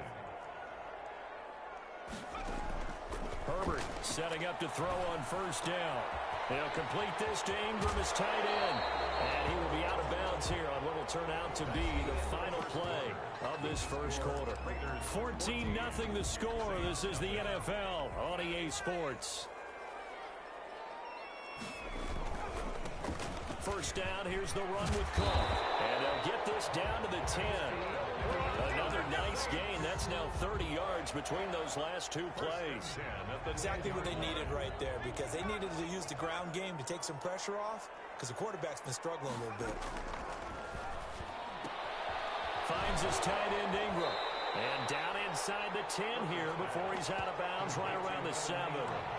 Herbert setting up to throw on first down. They'll complete this to Ingram as tight end. And he will be out of bounds here on what will turn out to be the final play of this first quarter. 14-0 the score. This is the NFL on EA Sports. First down, here's the run with Cook. And they'll get this down to the 10. Another nice gain. That's now 30 yards between those last 2 plays. Exactly what they needed right there, because they needed to use the ground game to take some pressure off, because the quarterback's been struggling a little bit. Finds his tight end Ingram. And down inside the 10 here before he's out of bounds right around the 7.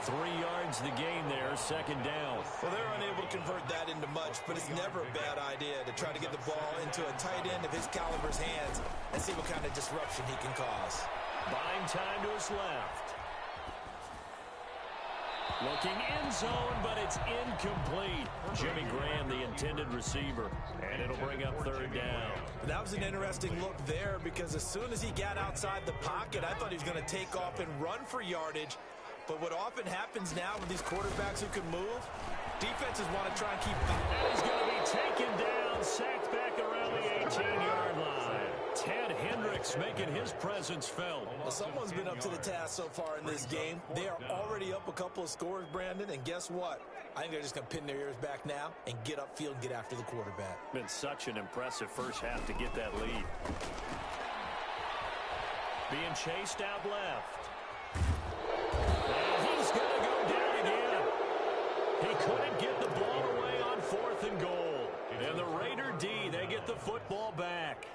3 yards the gain there, second down. Well, they're unable to convert that into much, but it's never a bad idea to try to get the ball into a tight end of his caliber's hands and see what kind of disruption he can cause. Buying time to his left. Looking end zone, but it's incomplete. Jimmy Graham, the intended receiver. And it'll bring up third down. That was an interesting look there, because as soon as he got outside the pocket, I thought he was going to take off and run for yardage. But what often happens now with these quarterbacks who can move, defenses want to try and keep... And he's going to be taken down, sacked back around the 18-yard line. Ted Hendricks making his presence felt. Well, someone's been up to the task so far in this game. They are already up a couple of scores, Brandon, and guess what? I think they're just going to pin their ears back now and get upfield and get after the quarterback. Been such an impressive first half to get that lead. Being chased out left. And he's going to go down again. He couldn't get the ball away on 4th and goal. And the Raider D, they get the football back.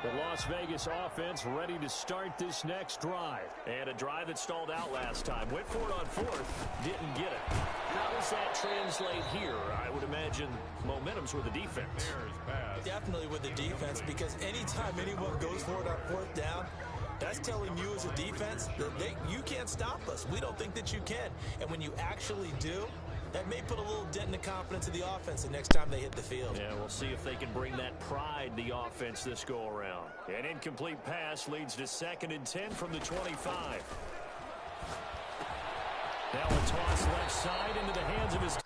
The Las Vegas offense ready to start this next drive. And a drive that stalled out last time. Went for it on fourth, didn't get it. How does that translate here? I would imagine momentum's with the defense. Definitely with the defense, because anytime anyone goes for it on fourth down, that's telling you as a defense that you can't stop us. We don't think that you can. And when you actually do, that may put a little dent in the confidence of the offense the next time they hit the field. Yeah, we'll see if they can bring that pride the offense this go-around. An incomplete pass leads to 2nd and 10 from the 25. Now a toss left side into the hands of his...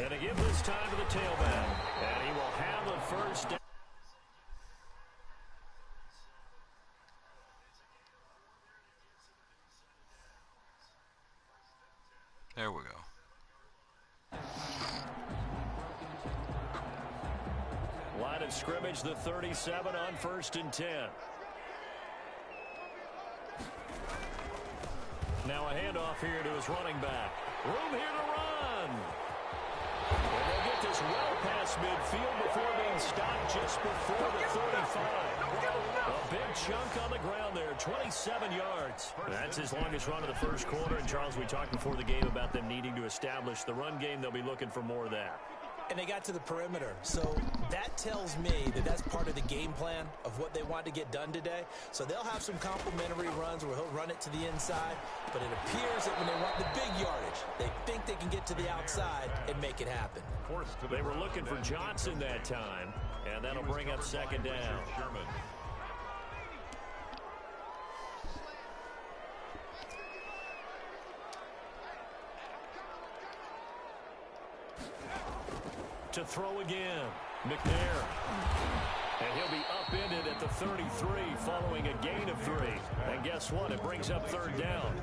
And a give this time to the tailback. And he will have a first down. There we go. Line of scrimmage, the 37 on 1st and 10. Now a handoff here to his running back. Room here to run. And they get this well past midfield before being stopped just before the 35. A big chunk on the ground there, 27 yards. That's his longest run of the first quarter. And, Charles, we talked before the game about them needing to establish the run game. They'll be looking for more of that. And they got to the perimeter. So that tells me that that's part of the game plan of what they want to get done today. So they'll have some complementary runs where he'll run it to the inside. But it appears that when they want the big yardage, they think they can get to the outside and make it happen. They were looking for Johnson that time, and that'll bring up 2nd down. To throw again, McNair. And he'll be upended at the 33 following a gain of 3. And guess what? It brings up 3rd down.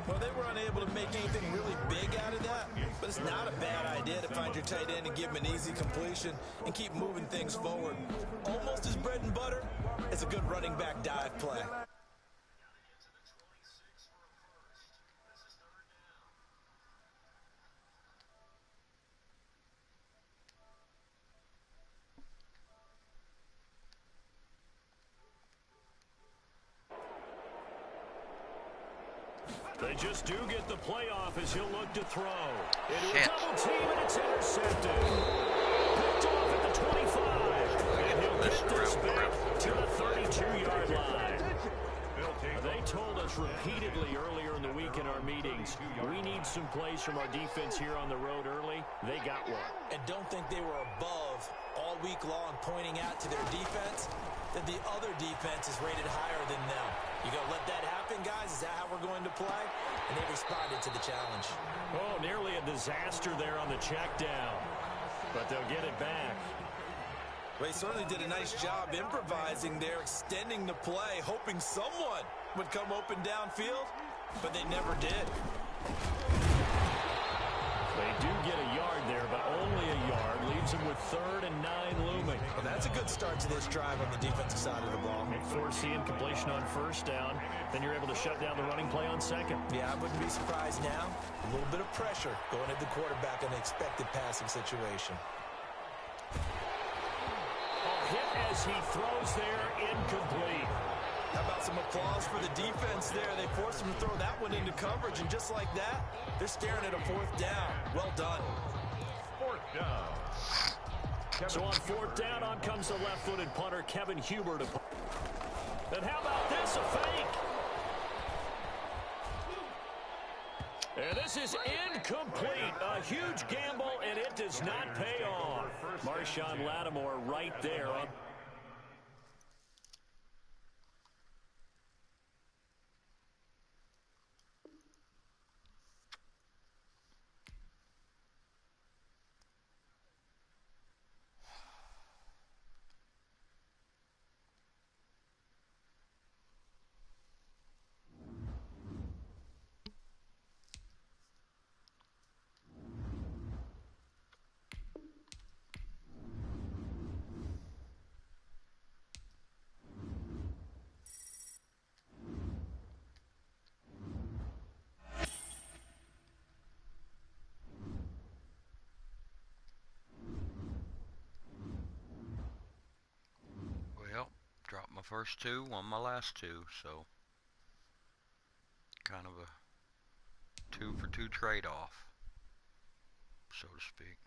Well, they were unable to make anything really big out of that, but it's not a bad idea to find your tight end and give him an easy completion and keep moving things forward. Almost as bread and butter as a good running back dive play. They just do get the playoff as he'll look to throw. Into a double team, and it's intercepted. Picked off at the 25. And he'll get this back to the 32-yard line. They told us repeatedly earlier in the week in our meetings, we need some plays from our defense here on the road early. They got one. And don't think they were above all week long pointing out to their defense that the other defense is rated higher than them. You gonna let that happen, guys? Is that how we're going to play? And they responded to the challenge. Oh, nearly a disaster there on the check down. But they'll get it back. They certainly did a nice job improvising there, extending the play, hoping someone would come open downfield, but they never did. They do get a yard there, but only a yard. Leaves them with 3rd and 9 looming. Well, that's a good start to this drive on the defensive side of the ball. Force incompletion on 1st down. Then you're able to shut down the running play on 2nd. Yeah, I wouldn't be surprised now. A little bit of pressure going at the quarterback in an expected passing situation. Hit as he throws there, incomplete. How about some applause for the defense there? They forced him to throw that one into coverage, and just like that, they're staring at a 4th down. Well done. 4th down. So on 4th down, on comes the left-footed punter, Kevin Huber. And how about this, a fake? And this is incomplete. A huge gamble, and it does not pay off. Marshawn Lattimore right there. first 2, won my last 2, so kind of a 2-for-2 trade-off, so to speak.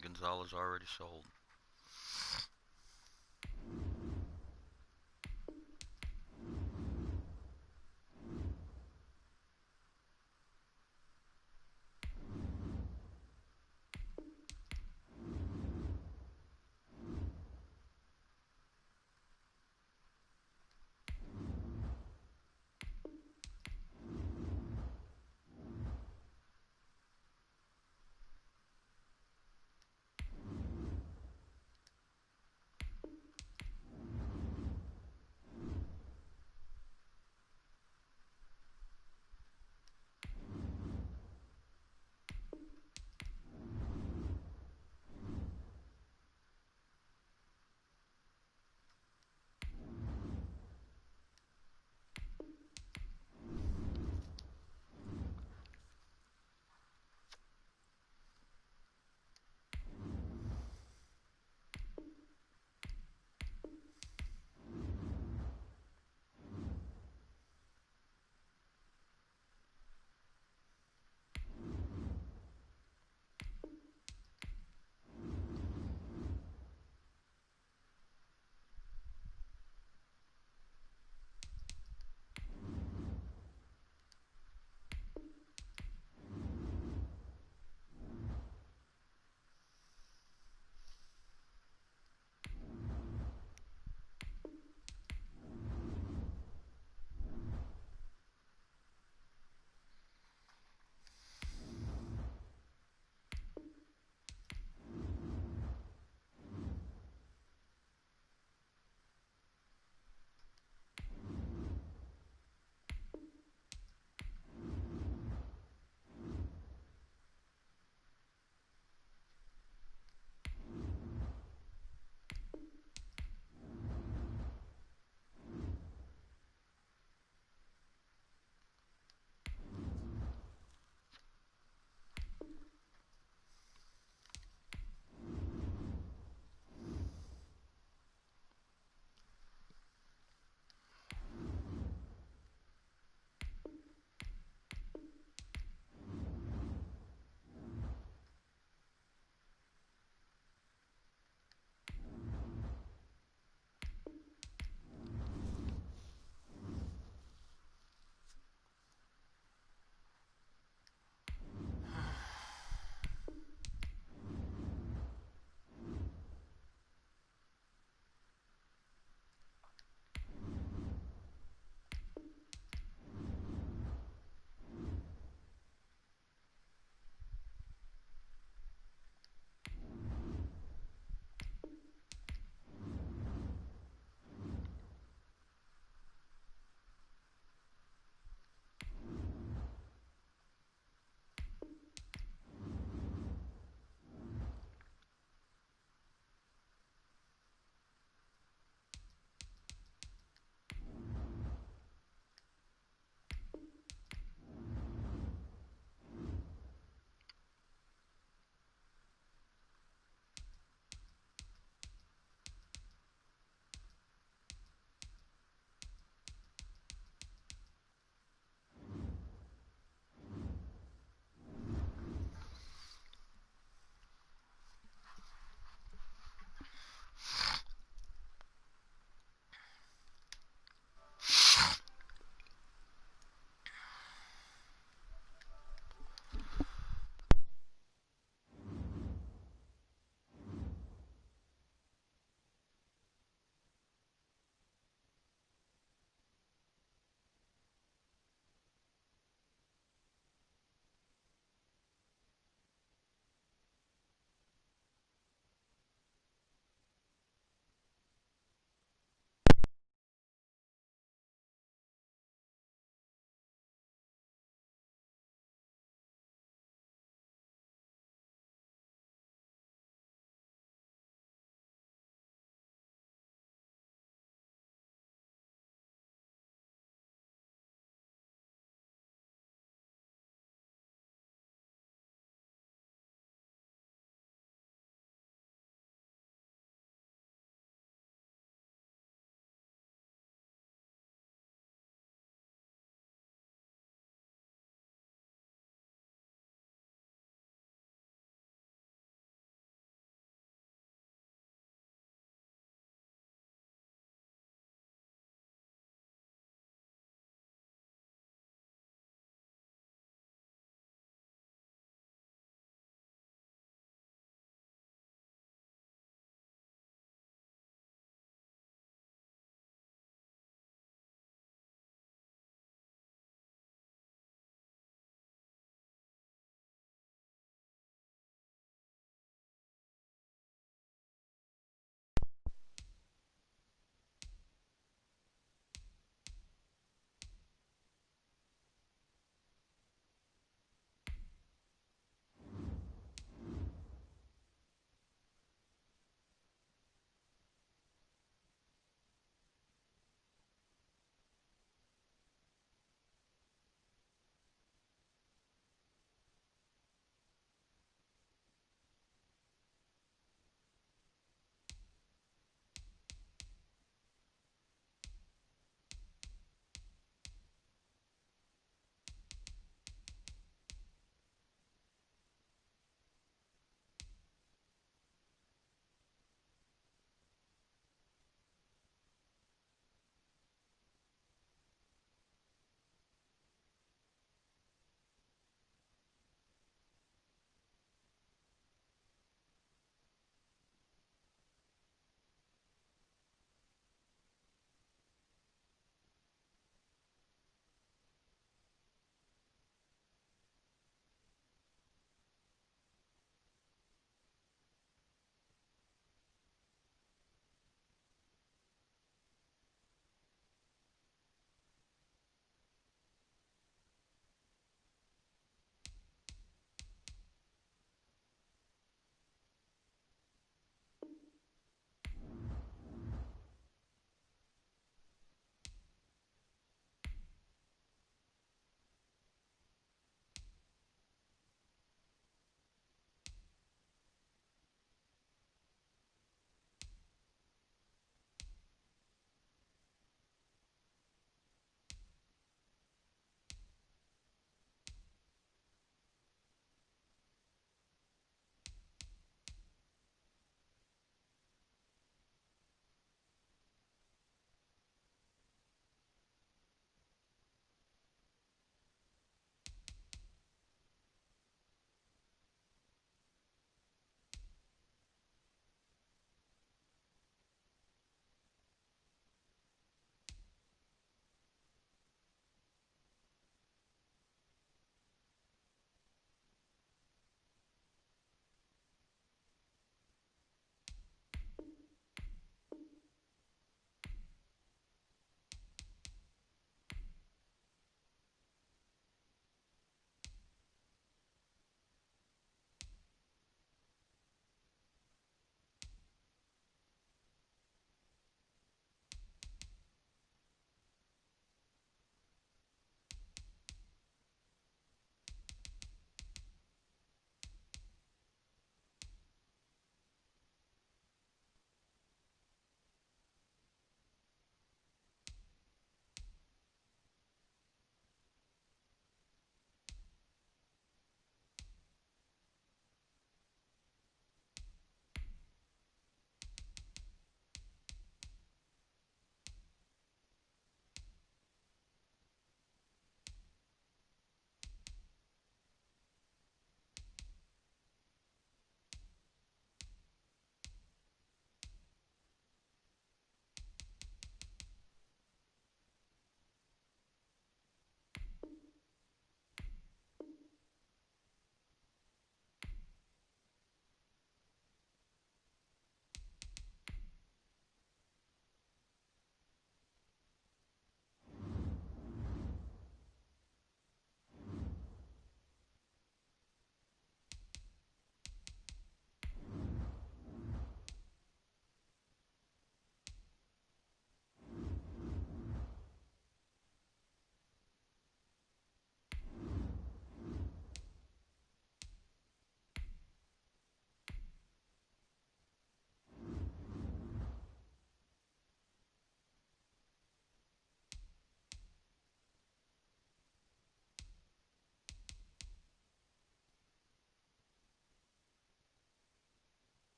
Gonzalez already sold.